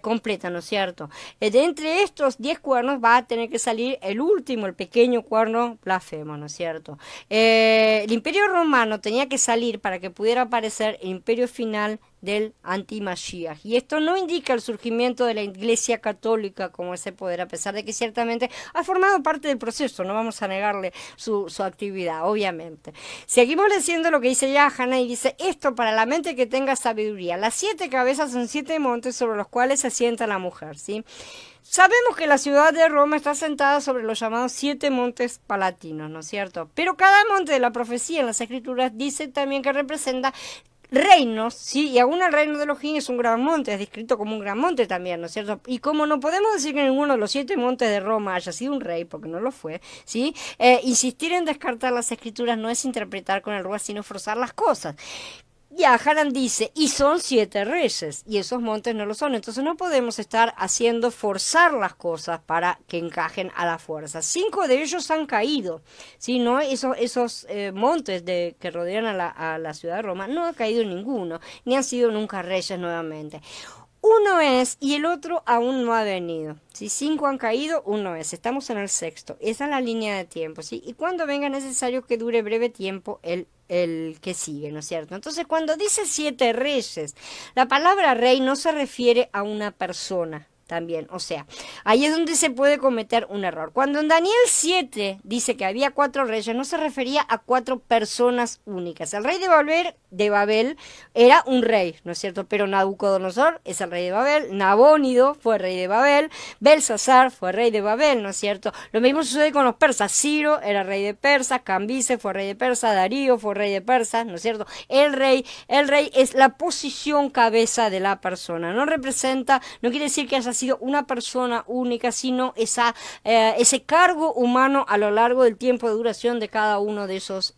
completa, ¿no es cierto? De entre estos 10 cuernos va a tener que salir el último, el pequeño cuerno blasfemo, ¿no es cierto? El imperio romano tenía que salir para que pudiera aparecer el imperio final del anti-Mashiach. Y esto no indica el surgimiento de la Iglesia Católica como ese poder, a pesar de que ciertamente ha formado parte del proceso, no vamos a negarle su actividad, obviamente. Seguimos leyendo lo que dice Yahanan, y dice: esto para la mente que tenga sabiduría. Las 7 cabezas son 7 montes sobre los cuales se sienta la mujer, ¿sí? Sabemos que la ciudad de Roma está sentada sobre los llamados 7 montes palatinos, ¿no es cierto? Pero cada monte de la profecía en las escrituras dice también que representa reinos, ¿sí? Y aún el reino de Elohim es un gran monte, es descrito como un gran monte también, ¿no es cierto? Y como no podemos decir que ninguno de los 7 montes de Roma haya sido un rey, porque no lo fue, ¿sí? Insistir en descartar las escrituras no es interpretar con el ruas, sino forzar las cosas. Y Ahanan dice, y son 7 reyes, y esos montes no lo son. Entonces no podemos estar haciendo forzar las cosas para que encajen a la fuerza. 5 de ellos han caído, ¿sí? No, esos montes que rodean a la ciudad de Roma, no ha caído ninguno, ni han sido nunca reyes nuevamente. Uno es y el otro aún no ha venido. Si 5 han caído, uno es. Estamos en el sexto. Esa es la línea de tiempo, ¿sí? Y cuando venga necesario que dure breve tiempo el que sigue, ¿no es cierto? Entonces, cuando dice 7 reyes, la palabra rey no se refiere a una persona. También, o sea, ahí es donde se puede cometer un error. Cuando en Daniel 7 dice que había 4 reyes, no se refería a 4 personas únicas. El rey de Babel era un rey, ¿no es cierto? Pero Nabucodonosor es el rey de Babel, Nabónido fue rey de Babel, Belsasar fue rey de Babel, ¿no es cierto? Lo mismo sucede con los persas. Ciro era rey de Persa, Cambises fue rey de Persa, Darío fue rey de Persa, ¿no es cierto? El rey es la posición cabeza de la persona, no representa, no quiere decir que haya sido una persona única, sino ese cargo humano a lo largo del tiempo de duración de cada uno de esos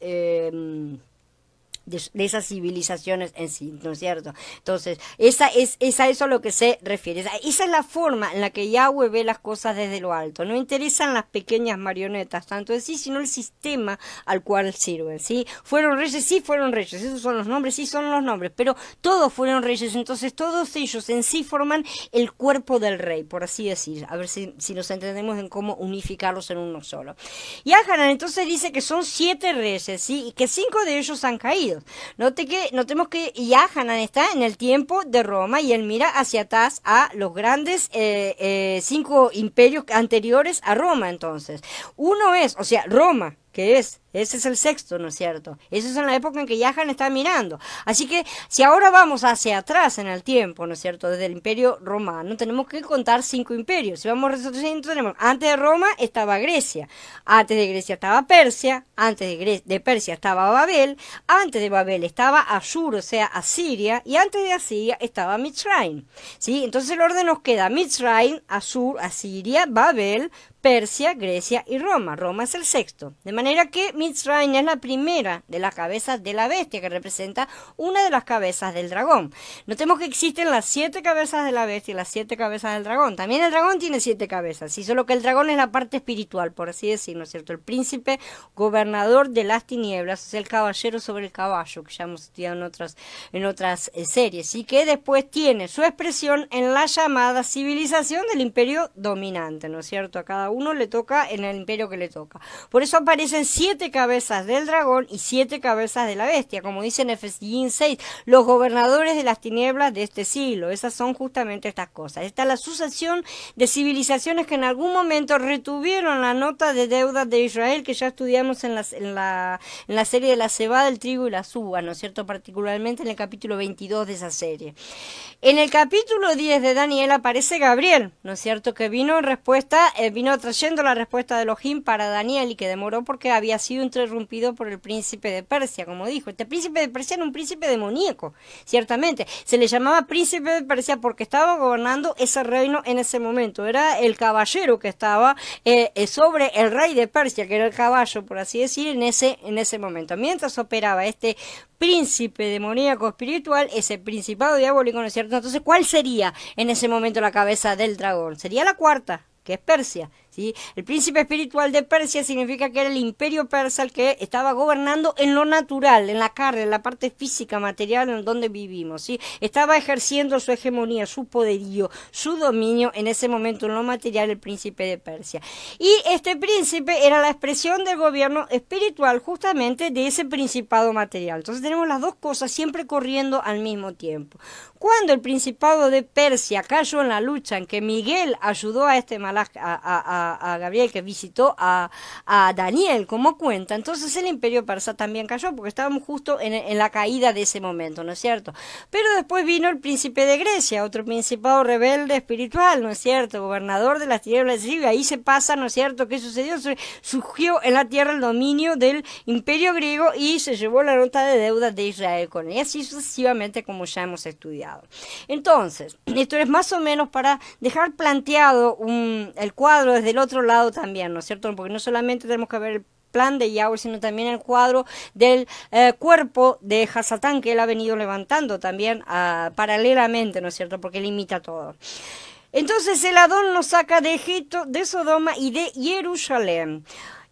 de esas civilizaciones en sí, ¿no es cierto? Entonces, esa es a eso a lo que se refiere. Esa es la forma en la que Yahweh ve las cosas desde lo alto. No interesan las pequeñas marionetas, tanto en sí, sino el sistema al cual sirven, ¿sí? Fueron reyes, sí fueron reyes, esos son los nombres, sí son los nombres, pero todos fueron reyes, entonces todos ellos en sí forman el cuerpo del rey, por así decir. A ver si nos entendemos en cómo unificarlos en uno solo. Y Ahanan entonces dice que son 7 reyes, ¿sí? Y que 5 de ellos han caído. Notemos que Ahanan está en el tiempo de Roma y él mira hacia atrás a los grandes 5 imperios anteriores a Roma. Entonces, uno es, o sea, Roma, que ese es el sexto, ¿no es cierto? Eso es en la época en que Ahanan está mirando. Así que si ahora vamos hacia atrás en el tiempo, ¿no es cierto? Desde el imperio romano, tenemos que contar 5 imperios. Si vamos retrocediendo, tenemos, antes de Roma estaba Grecia, antes de Grecia estaba Persia, antes de Persia estaba Babel, antes de Babel estaba Ashur, o sea, Asiria, y antes de Asiria estaba Mitzrayim, ¿sí? Entonces el orden nos queda Mitzrayim, Ashur, Asiria, Babel, Persia, Grecia y Roma. Roma es el sexto. De manera que Mitzrayim es la primera de las cabezas de la bestia, que representa una de las cabezas del dragón. Notemos que existen las 7 cabezas de la bestia y las 7 cabezas del dragón. También el dragón tiene 7 cabezas, ¿sí? Solo que el dragón es la parte espiritual, por así decirlo, ¿no es cierto? El príncipe gobernador de las tinieblas, es el caballero sobre el caballo, que ya hemos estudiado en otras series, ¿sí? Que después tiene su expresión en la llamada civilización del imperio dominante, ¿no es cierto? A cada uno le toca en el imperio que le toca. Por eso aparecen 7 cabezas del dragón y 7 cabezas de la bestia, como dice en Efesios 6, los gobernadores de las tinieblas de este siglo. Esas son justamente estas cosas. Esta es la sucesión de civilizaciones que en algún momento retuvieron la nota de deuda de Israel, que ya estudiamos en la serie de la cebada, el trigo y la uva, ¿no es cierto? Particularmente en el capítulo 22 de esa serie. En el capítulo 10 de Daniel aparece Gabriel, ¿no es cierto? Que vino en respuesta, vino trayendo la respuesta de Elohim para Daniel y que demoró porque había sido interrumpido por el príncipe de Persia, como dijo. Este príncipe de Persia era un príncipe demoníaco, ciertamente. Se le llamaba príncipe de Persia porque estaba gobernando ese reino en ese momento. Era el caballero que estaba sobre el rey de Persia, que era el caballo, por así decir, en ese momento. Mientras operaba este príncipe demoníaco espiritual, ese principado diabólico, ¿no es cierto? Entonces, ¿cuál sería en ese momento la cabeza del dragón? Sería la cuarta, que es Persia, ¿sí? El príncipe espiritual de Persia significa que era el imperio persa el que estaba gobernando en lo natural, en la carne, en la parte física, material, en donde vivimos, ¿sí? Estaba ejerciendo su hegemonía, su poderío, su dominio en ese momento en lo material, el príncipe de Persia. Y este príncipe era la expresión del gobierno espiritual justamente de ese principado material. Entonces tenemos las dos cosas siempre corriendo al mismo tiempo. Cuando el principado de Persia cayó en la lucha en que Miguel ayudó a este malaj, a Gabriel, que visitó a Daniel, como cuenta, entonces el imperio persa también cayó, porque estábamos justo en la caída de ese momento, ¿no es cierto? Pero después vino el príncipe de Grecia, otro principado rebelde espiritual, ¿no es cierto? Gobernador de las tinieblas de Siria. Ahí se pasa, ¿no es cierto? ¿Qué sucedió? Surgió en la tierra el dominio del imperio griego y se llevó la nota de deuda de Israel con él, y así sucesivamente, como ya hemos estudiado. Entonces, esto es más o menos para dejar planteado el cuadro desde el otro lado también, ¿no es cierto? Porque no solamente tenemos que ver plan de Yahweh, sino también el cuadro del cuerpo de Hasatán que él ha venido levantando también paralelamente, ¿no es cierto? Porque él imita todo. Entonces el Adón nos saca de Egipto, de Sodoma y de Jerusalén.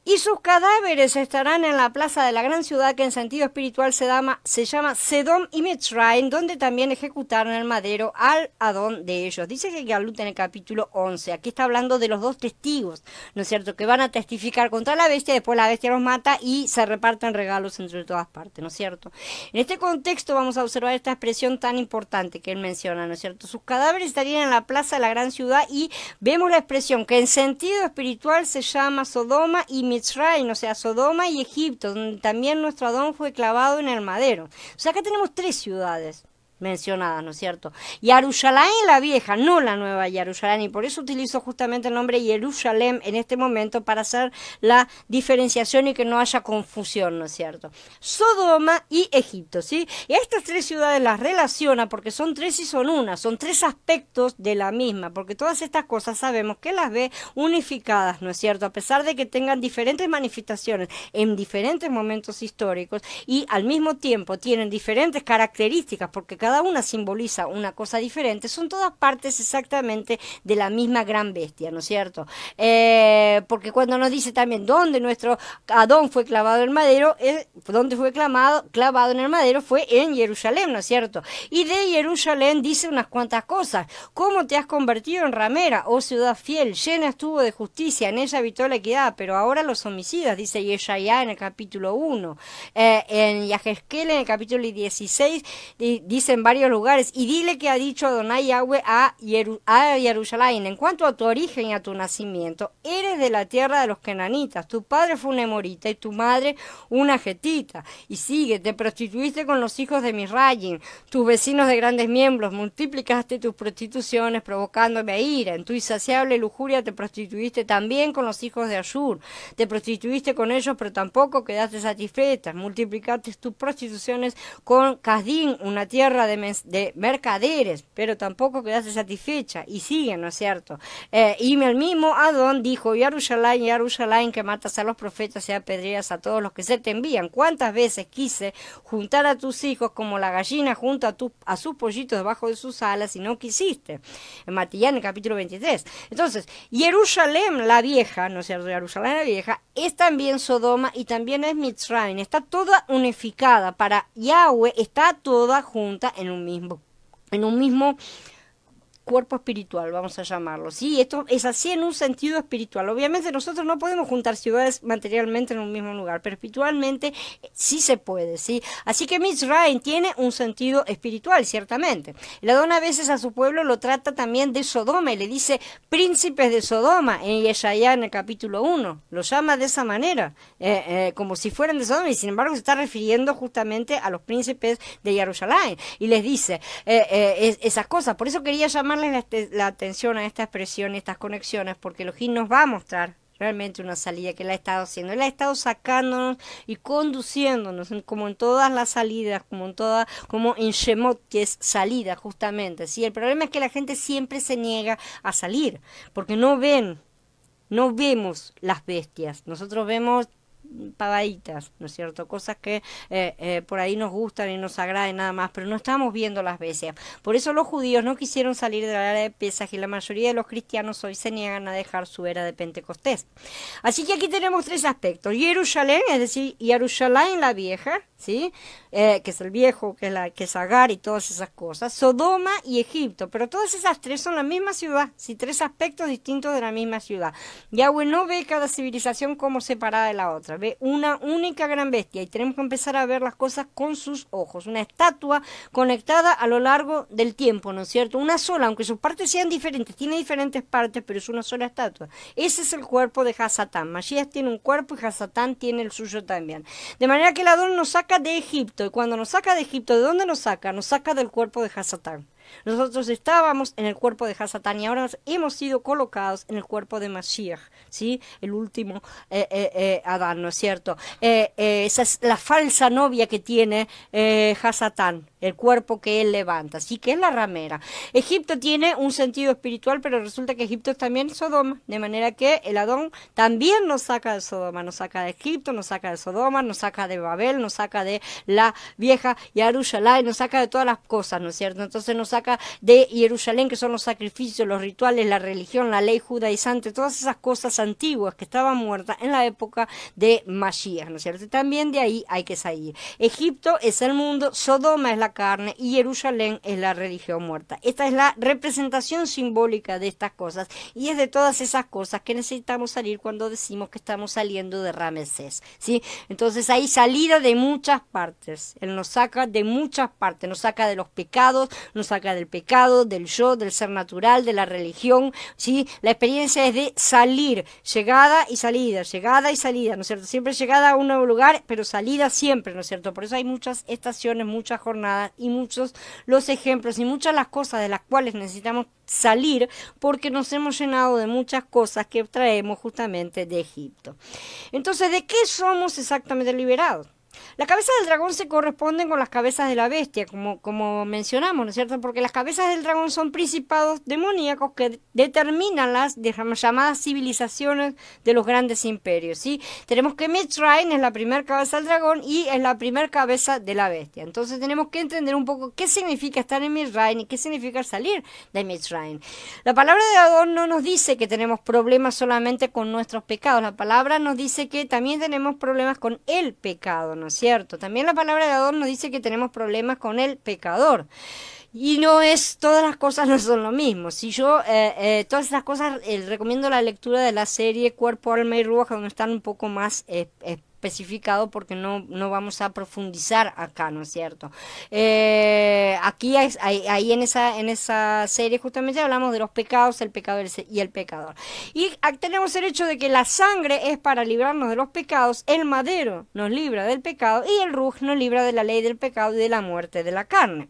Y sus cadáveres estarán en la plaza de la gran ciudad que en sentido espiritual se llama Sedom y Mitzrayim, donde también ejecutaron el madero al Adón de ellos. Dice que Galut en el capítulo 11. Aquí está hablando de los dos testigos, ¿no es cierto?, que van a testificar contra la bestia, después la bestia los mata y se reparten regalos entre todas partes, ¿no es cierto? En este contexto vamos a observar esta expresión tan importante que él menciona, ¿no es cierto? Sus cadáveres estarían en la plaza de la gran ciudad y vemos la expresión que en sentido espiritual se llama Sodoma y Mitzrayim, o sea, Sodoma y Egipto, donde también nuestro Adón fue clavado en el madero. O sea, acá tenemos 3 ciudades mencionadas, ¿no es cierto? Jerusalén la vieja, no la nueva Jerusalén, y por eso utilizo justamente el nombre Jerusalén en este momento para hacer la diferenciación y que no haya confusión, ¿no es cierto? Sodoma y Egipto, ¿sí? Y a estas 3 ciudades las relaciona porque son 3 y son una, son 3 aspectos de la misma, porque todas estas cosas sabemos que las ve unificadas, ¿no es cierto? A pesar de que tengan diferentes manifestaciones en diferentes momentos históricos y al mismo tiempo tienen diferentes características, porque cada una simboliza una cosa diferente, son todas partes exactamente de la misma gran bestia, ¿no es cierto? Porque cuando nos dice también dónde nuestro Adón fue clavado en el madero, dónde fue clavado en el madero fue en Jerusalén, ¿no es cierto? Y de Jerusalén dice unas cuantas cosas. ¿Cómo te has convertido en ramera, oh ciudad fiel? Llena estuvo de justicia, en ella habitó la equidad, pero ahora los homicidas, dice Yeshaya en el capítulo 1. En Yahezkel en el capítulo 16 dice en varios lugares, y dile que ha dicho Adonai Yahweh a Jerusalén, en cuanto a tu origen y a tu nacimiento, eres de la tierra de los kenanitas, tu padre fue un emorita y tu madre una getita, y sigue, te prostituiste con los hijos de Misrayim, tus vecinos de grandes miembros, multiplicaste tus prostituciones provocándome a ira, en tu insaciable lujuria te prostituiste también con los hijos de Ashur, te prostituiste con ellos pero tampoco quedaste satisfecha, multiplicaste tus prostituciones con Kasdim, una tierra de mercaderes, pero tampoco quedaste satisfecha, y sigue, ¿no es cierto? Y el mismo Adón dijo, Jerusalén, Jerusalén, que matas a los profetas y apedreas a todos los que se te envían. ¿Cuántas veces quise juntar a tus hijos como la gallina junta a sus pollitos debajo de sus alas y no quisiste? En Matillán, en el capítulo 23. Entonces, Jerusalén la vieja, ¿no es cierto? Jerusalén la vieja es también Sodoma y también es Mitzrayim, está toda unificada, para Yahweh está toda junta en un mismo cuerpo espiritual, vamos a llamarlo. Sí, esto es así en un sentido espiritual. Obviamente nosotros no podemos juntar ciudades materialmente en un mismo lugar, pero espiritualmente sí se puede, ¿sí? Así que Mitzrayim tiene un sentido espiritual, ciertamente. El Adón a veces a su pueblo lo trata también de Sodoma y le dice príncipes de Sodoma en Yeshaya en el capítulo 1. Lo llama de esa manera, como si fueran de Sodoma, y sin embargo se está refiriendo justamente a los príncipes de Jerusalén y les dice esas cosas. Por eso quería llamar la atención a esta expresión, estas conexiones, porque Elohim nos va a mostrar realmente una salida que Él ha estado haciendo. Él ha estado sacándonos y conduciéndonos, como en todas las salidas, como en Shemot, que es salida justamente. ¿Sí? El problema es que la gente siempre se niega a salir, porque no vemos las bestias. Nosotros vemos pavaditas, ¿no es cierto? Cosas que por ahí nos gustan y nos agradan nada más, pero no estamos viendo las bestias. Por eso los judíos no quisieron salir de la era de Pesaj y la mayoría de los cristianos hoy se niegan a dejar su era de Pentecostés. Así que aquí tenemos 3 aspectos. Jerusalén, es decir, Jerusalén la vieja, ¿sí? Que es el viejo, que es Agar y todas esas cosas. Sodoma y Egipto, pero todas esas 3 son la misma ciudad, ¿sí? 3 aspectos distintos de la misma ciudad. Yahweh no ve cada civilización como separada de la otra, ve una única gran bestia y tenemos que empezar a ver las cosas con sus ojos. Una estatua conectada a lo largo del tiempo, ¿no es cierto? Una sola, aunque sus partes sean diferentes, tiene diferentes partes, pero es una sola estatua. Ese es el cuerpo de Hasatán. Mashiach tiene un cuerpo y Hasatán tiene el suyo también. De manera que el Adón nos saca de Egipto, y cuando nos saca de Egipto, ¿de dónde nos saca? Nos saca del cuerpo de Hasatán. Nosotros estábamos en el cuerpo de Hasatán y ahora hemos sido colocados en el cuerpo de Mashiach, ¿sí? El último Adán, ¿no es cierto? Esa es la falsa novia que tiene Hasatán. el cuerpo que él levanta, así que es la ramera. Egipto tiene un sentido espiritual, pero resulta que Egipto es también Sodoma, de manera que el Adón también nos saca de Sodoma, nos saca de Egipto, nos saca de Sodoma, nos saca de Babel, nos saca de la vieja Jerusalén, nos saca de todas las cosas, ¿no es cierto? Entonces nos saca de Jerusalén, que son los sacrificios, los rituales, la religión, la ley judaizante, todas esas cosas antiguas que estaban muertas en la época de Mashiach, ¿no es cierto? Y también de ahí hay que salir. Egipto es el mundo, Sodoma es la carne y Jerusalén es la religión muerta. Esta es la representación simbólica de estas cosas y es de todas esas cosas que necesitamos salir cuando decimos que estamos saliendo de Ramesés, ¿sí? Entonces hay salida de muchas partes. Él nos saca de muchas partes, nos saca de los pecados, nos saca del pecado, del yo, del ser natural, de la religión, ¿sí? La experiencia es de salir, llegada y salida, ¿no es cierto? Siempre llegada a un nuevo lugar, pero salida siempre, ¿no es cierto? Por eso hay muchas estaciones, muchas jornadas y muchos los ejemplos y muchas las cosas de las cuales necesitamos salir porque nos hemos llenado de muchas cosas que traemos justamente de Egipto. Entonces, ¿de qué somos exactamente liberados? Las cabezas del dragón se corresponden con las cabezas de la bestia, como mencionamos, ¿no es cierto? Porque las cabezas del dragón son principados demoníacos que determinan las llamadas civilizaciones de los grandes imperios, ¿sí? Tenemos que Mitzrayim es la primera cabeza del dragón y es la primera cabeza de la bestia. Entonces tenemos que entender un poco qué significa estar en Mitzrayim y qué significa salir de Mitzrayim. La palabra de Adón no nos dice que tenemos problemas solamente con nuestros pecados. La palabra nos dice que también tenemos problemas con el pecado, ¿no es cierto? También la palabra de Adón nos dice que tenemos problemas con el pecador. Y no es, todas las cosas no son lo mismo. Si yo, todas esas cosas, recomiendo la lectura de la serie Cuerpo, Alma y Ruach, donde están un poco más especificado porque no vamos a profundizar acá, ¿no es cierto? Aquí ahí en esa serie justamente hablamos de los pecados, el pecador y el pecador. Y tenemos el hecho de que la sangre es para librarnos de los pecados, el madero nos libra del pecado y el ruj nos libra de la ley del pecado y de la muerte de la carne.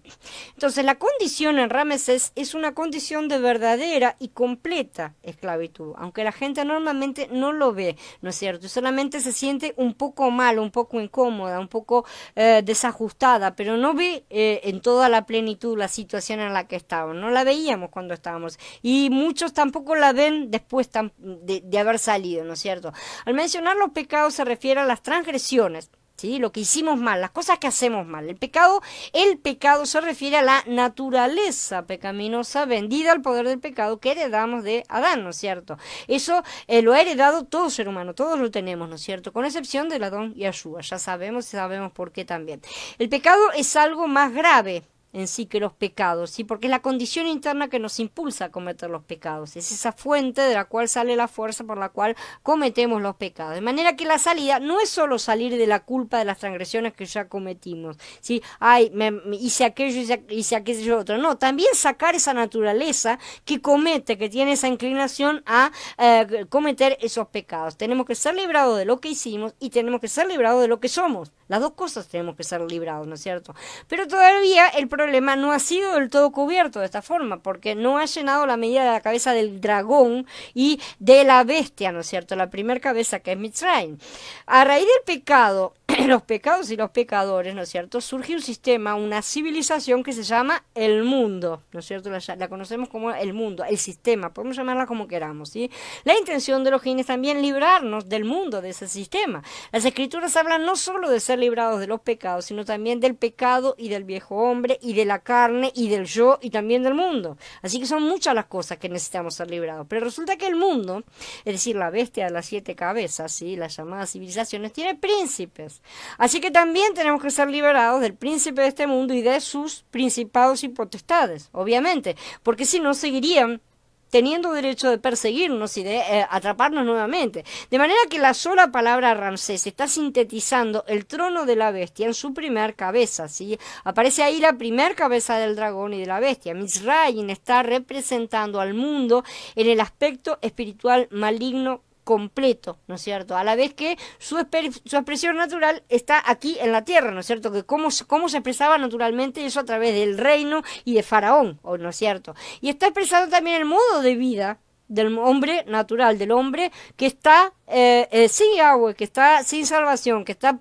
Entonces la condición en Ramesés es una condición de verdadera y completa esclavitud, aunque la gente normalmente no lo ve, ¿no es cierto? Y solamente se siente un poco mal, un poco incómoda, un poco desajustada, pero no ve en toda la plenitud la situación en la que estábamos. No la veíamos cuando estábamos y muchos tampoco la ven después de haber salido, ¿no es cierto? Al mencionar los pecados se refiere a las transgresiones, ¿sí? Lo que hicimos mal, las cosas que hacemos mal. El pecado se refiere a la naturaleza pecaminosa vendida al poder del pecado que heredamos de Adán, ¿no es cierto? Eso lo ha heredado todo ser humano, todos lo tenemos, ¿no es cierto? Con excepción del Adón y Yeshua, ya sabemos por qué también. El pecado es algo más grave en sí que los pecados, ¿sí? Porque es la condición interna que nos impulsa a cometer los pecados, es esa fuente de la cual sale la fuerza por la cual cometemos los pecados, de manera que la salida no es solo salir de la culpa de las transgresiones que ya cometimos, ¿sí? Ay, hice aquello, hice aquello otro, no, también sacar esa naturaleza que tiene esa inclinación a cometer esos pecados. Tenemos que ser librados de lo que hicimos y tenemos que ser librados de lo que somos. Las dos cosas tenemos que ser librados, ¿no es cierto? Pero todavía el problema no ha sido del todo cubierto de esta forma, porque no ha llenado la medida de la cabeza del dragón y de la bestia, ¿no es cierto? La primera cabeza que es Mitzrayim. A raíz del pecado, los pecados y los pecadores, ¿no es cierto? Surge un sistema, una civilización que se llama el mundo, ¿no es cierto? La conocemos como el mundo, el sistema, podemos llamarla como queramos, ¿sí? La intención de los es también librarnos del mundo, de ese sistema. Las escrituras hablan no solo de ser librados de los pecados, sino también del pecado y del viejo hombre y de la carne y del yo y también del mundo. Así que son muchas las cosas que necesitamos ser librados. Pero resulta que el mundo, es decir, la bestia de las 7 cabezas, ¿sí? Las llamadas civilizaciones, tiene príncipes. Así que también tenemos que ser liberados del príncipe de este mundo y de sus principados y potestades, obviamente, porque si no seguirían teniendo derecho de perseguirnos y de atraparnos nuevamente. De manera que la sola palabra Ramsés está sintetizando el trono de la bestia en su primer cabeza, ¿sí? Aparece ahí la primer cabeza del dragón y de la bestia. Mizraim está representando al mundo en el aspecto espiritual maligno completo, ¿no es cierto? A la vez que su expresión natural está aquí en la tierra, ¿no es cierto? Que cómo se expresaba naturalmente eso a través del reino y de Faraón, ¿no es cierto? Y está expresado también el modo de vida del hombre natural, del hombre que está sin Yahweh, que está sin salvación, que está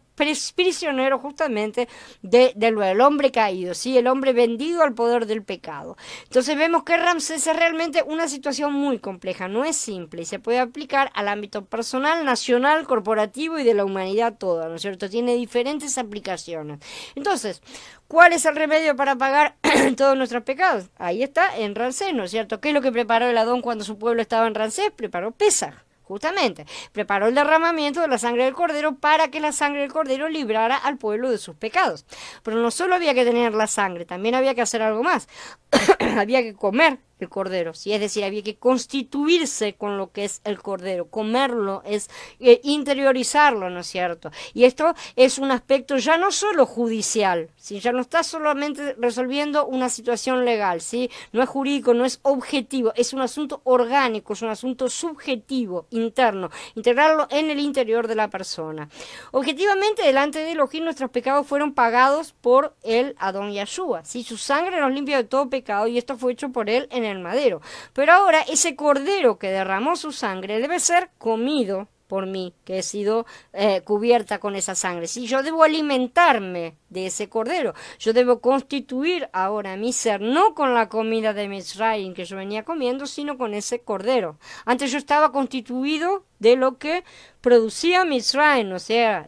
prisionero justamente del hombre caído, ¿sí? El hombre vendido al poder del pecado. Entonces vemos que Ramsés es realmente una situación muy compleja, no es simple y se puede aplicar al ámbito personal, nacional, corporativo y de la humanidad toda, ¿no es cierto? Tiene diferentes aplicaciones. Entonces, ¿cuál es el remedio para pagar todos nuestros pecados? Ahí está, en Ramsés, ¿no es cierto? ¿Qué es lo que preparó el Adón cuando su pueblo estaba en Ramsés? Preparó Pesaj. Justamente, preparó el derramamiento de la sangre del cordero para que la sangre del cordero librara al pueblo de sus pecados. Pero no solo había que tener la sangre, también había que hacer algo más. Había que comer el cordero, ¿sí? Es decir, había que constituirse con lo que es el cordero, comerlo es interiorizarlo, ¿no es cierto? Y esto es un aspecto ya no solo judicial, ¿sí? Ya no está solamente resolviendo una situación legal, ¿sí? No es jurídico, no es objetivo, es un asunto orgánico, es un asunto subjetivo, interno, integrarlo en el interior de la persona. Objetivamente, delante de Elohim, nuestros pecados fueron pagados por el Adón Yahshua, ¿sí? Su sangre nos limpia de todo pecado y esto fue hecho por él en el madero. Pero ahora ese cordero que derramó su sangre debe ser comido por mí, que he sido cubierta con esa sangre. Si yo debo alimentarme de ese cordero, yo debo constituir ahora mi ser, no con la comida de Mizraim que yo venía comiendo, sino con ese cordero. Antes yo estaba constituido de lo que producía Mizraim, o sea,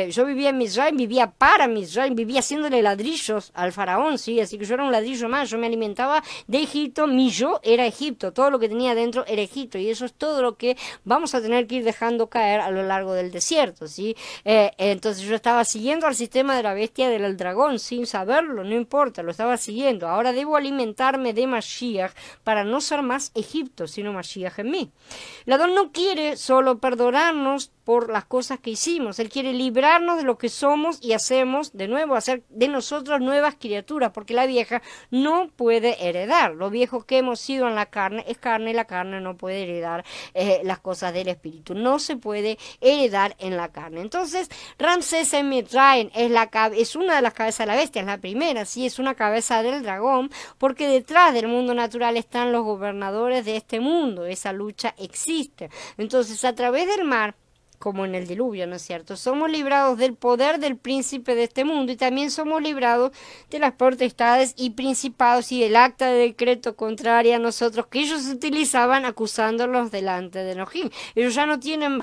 yo vivía en Mizraim, vivía para Mizraim, vivía haciéndole ladrillos al faraón, sí, así que yo era un ladrillo más, yo me alimentaba de Egipto, mi yo era Egipto, todo lo que tenía dentro era Egipto, y eso es todo lo que vamos a tener que ir dejando caer a lo largo del desierto, sí. Entonces yo estaba siguiendo al sistema de la bestia del dragón, sin saberlo, no importa, lo estaba siguiendo. Ahora debo alimentarme de Mashiach para no ser más Egipto, sino Mashiach en mí. El Adón no quiere solo perdonarnos por las cosas que hicimos, él quiere librarnos de lo que somos y hacemos, de nuevo, hacer de nosotros nuevas criaturas, porque la vieja no puede heredar. Lo viejo que hemos sido en la carne es carne, y la carne no puede heredar las cosas del espíritu, no se puede heredar en la carne. Entonces, Ramsés en Mitzrayim es una de las cabezas de la bestia, es la primera, sí, es una cabeza del dragón, porque detrás del mundo natural están los gobernadores de este mundo, esa lucha existe. Entonces, a través del mar, como en el diluvio, ¿no es cierto? Somos librados del poder del príncipe de este mundo y también somos librados de las potestades y principados y del acta de decreto contraria a nosotros que ellos utilizaban acusándolos delante de Elohim. Ellos ya no tienen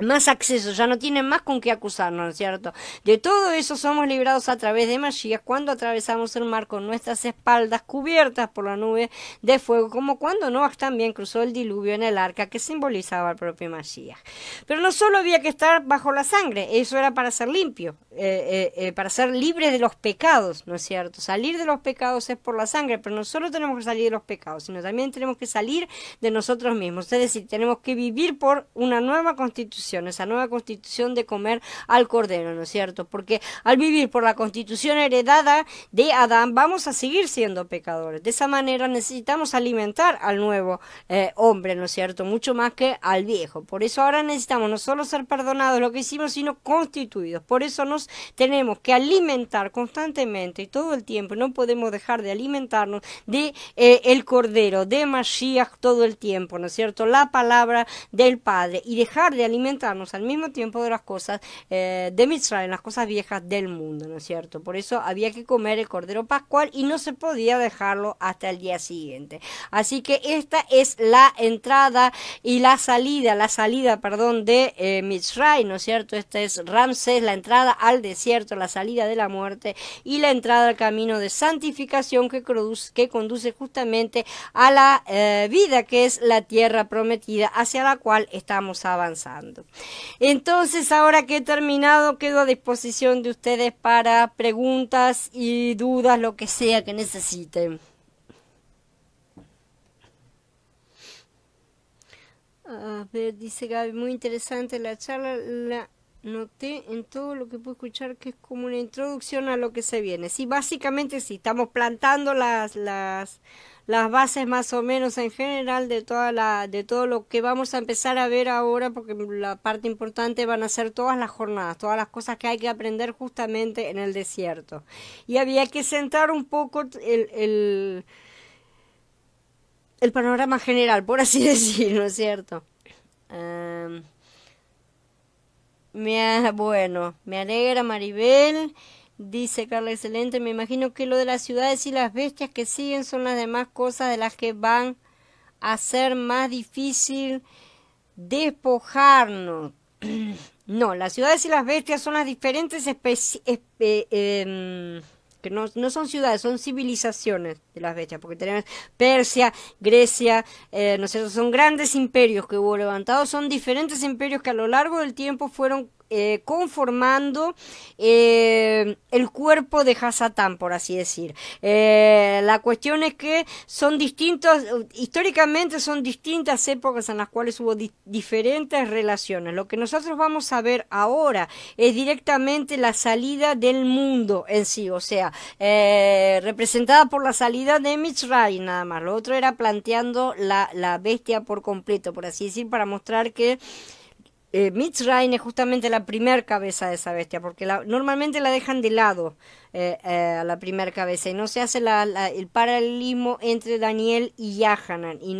más acceso, ya no tienen más con qué acusarnos, ¿no es cierto? De todo eso somos librados a través de Mashiach cuando atravesamos el mar con nuestras espaldas cubiertas por la nube de fuego, como cuando Noah también cruzó el diluvio en el arca que simbolizaba al propio Mashiach. Pero no solo había que estar bajo la sangre, eso era para ser limpio, para ser libre de los pecados, ¿no es cierto? Salir de los pecados es por la sangre, pero no solo tenemos que salir de los pecados, sino también tenemos que salir de nosotros mismos, es decir, tenemos que vivir por una nueva constitución, esa nueva constitución de comer al cordero, ¿no es cierto? Porque al vivir por la constitución heredada de Adán vamos a seguir siendo pecadores. De esa manera necesitamos alimentar al nuevo hombre, ¿no es cierto? Mucho más que al viejo. Por eso ahora necesitamos no solo ser perdonados lo que hicimos, sino constituidos. Por eso nos tenemos que alimentar constantemente y todo el tiempo. No podemos dejar de alimentarnos de el cordero, de Mashiach todo el tiempo, ¿no es cierto? La palabra del Padre y dejar de alimentarnos al mismo tiempo de las cosas de Mitzrayim, las cosas viejas del mundo, ¿no es cierto? Por eso había que comer el cordero pascual y no se podía dejarlo hasta el día siguiente. Así que esta es la entrada y la salida, perdón, de Mitzrayim, ¿no es cierto? Esta es Ramsés, la entrada al desierto, la salida de la muerte y la entrada al camino de santificación que conduce justamente a la vida que es la tierra prometida hacia la cual estamos avanzando. Entonces, ahora que he terminado, quedo a disposición de ustedes para preguntas y dudas, lo que sea que necesiten. A ver, dice Gaby, muy interesante la charla, la noté en todo lo que puedo escuchar que es como una introducción a lo que se viene. Sí, básicamente sí, estamos plantando las bases más o menos en general de todo lo que vamos a empezar a ver ahora, porque la parte importante van a ser todas las jornadas, todas las cosas que hay que aprender justamente en el desierto. Y había que centrar un poco el panorama general, por así decir, ¿no es cierto? Bueno, me alegra Maribel. Dice Carla, excelente. Me imagino que lo de las ciudades y las bestias que siguen son las demás cosas de las que van a ser más difícil despojarnos. No, las ciudades y las bestias son las diferentes que no son ciudades, son civilizaciones de las bestias, porque tenemos Persia, Grecia, no sé, son grandes imperios que hubo levantados, son diferentes imperios que a lo largo del tiempo fueron conformando el cuerpo de Hasatán, por así decir. La cuestión es que son distintos, históricamente son distintas épocas en las cuales hubo diferentes relaciones. Lo que nosotros vamos a ver ahora es directamente la salida del mundo en sí, o sea, representada por la salida de Mitzrayim nada más. Lo otro era planteando la bestia por completo, por así decir, para mostrar que Mitzrayim es justamente la primer cabeza de esa bestia, porque normalmente la dejan de lado a la primer cabeza y no se hace el paralelismo entre Daniel y Yahanan y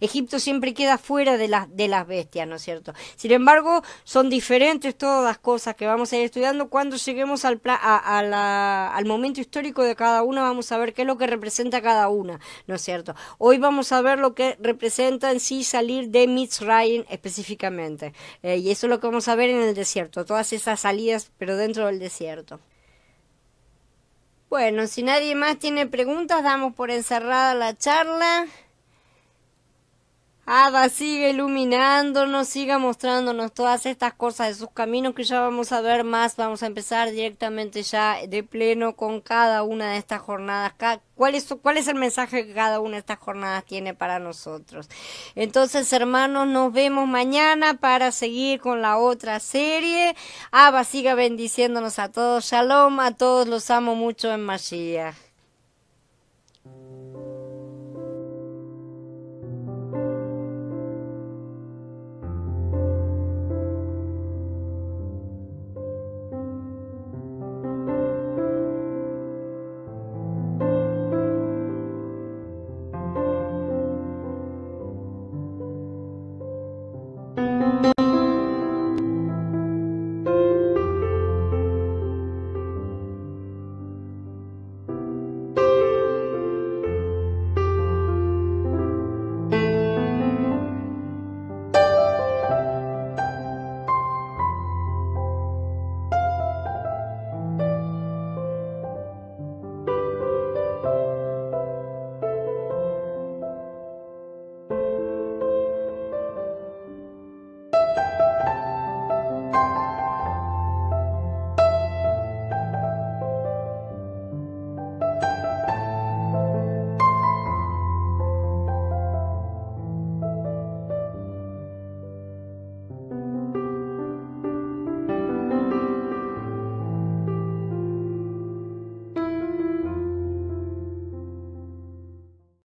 Egipto siempre queda fuera de las bestias, ¿no es cierto? Sin embargo, son diferentes todas las cosas que vamos a ir estudiando. Cuando lleguemos al momento histórico de cada una, vamos a ver qué es lo que representa cada una, ¿no es cierto? Hoy vamos a ver lo que representa en sí salir de Mitzrayim específicamente, y eso es lo que vamos a ver en el desierto, todas esas salidas pero dentro del desierto. Bueno, si nadie más tiene preguntas, damos por encerrada la charla. Abba sigue iluminándonos, siga mostrándonos todas estas cosas de sus caminos que ya vamos a ver más. Vamos a empezar directamente ya de pleno con cada una de estas jornadas. ¿Cuál es el mensaje que cada una de estas jornadas tiene para nosotros? Entonces, hermanos, nos vemos mañana para seguir con la otra serie. Abba siga bendiciéndonos a todos. Shalom, a todos los amo mucho en Mashiach.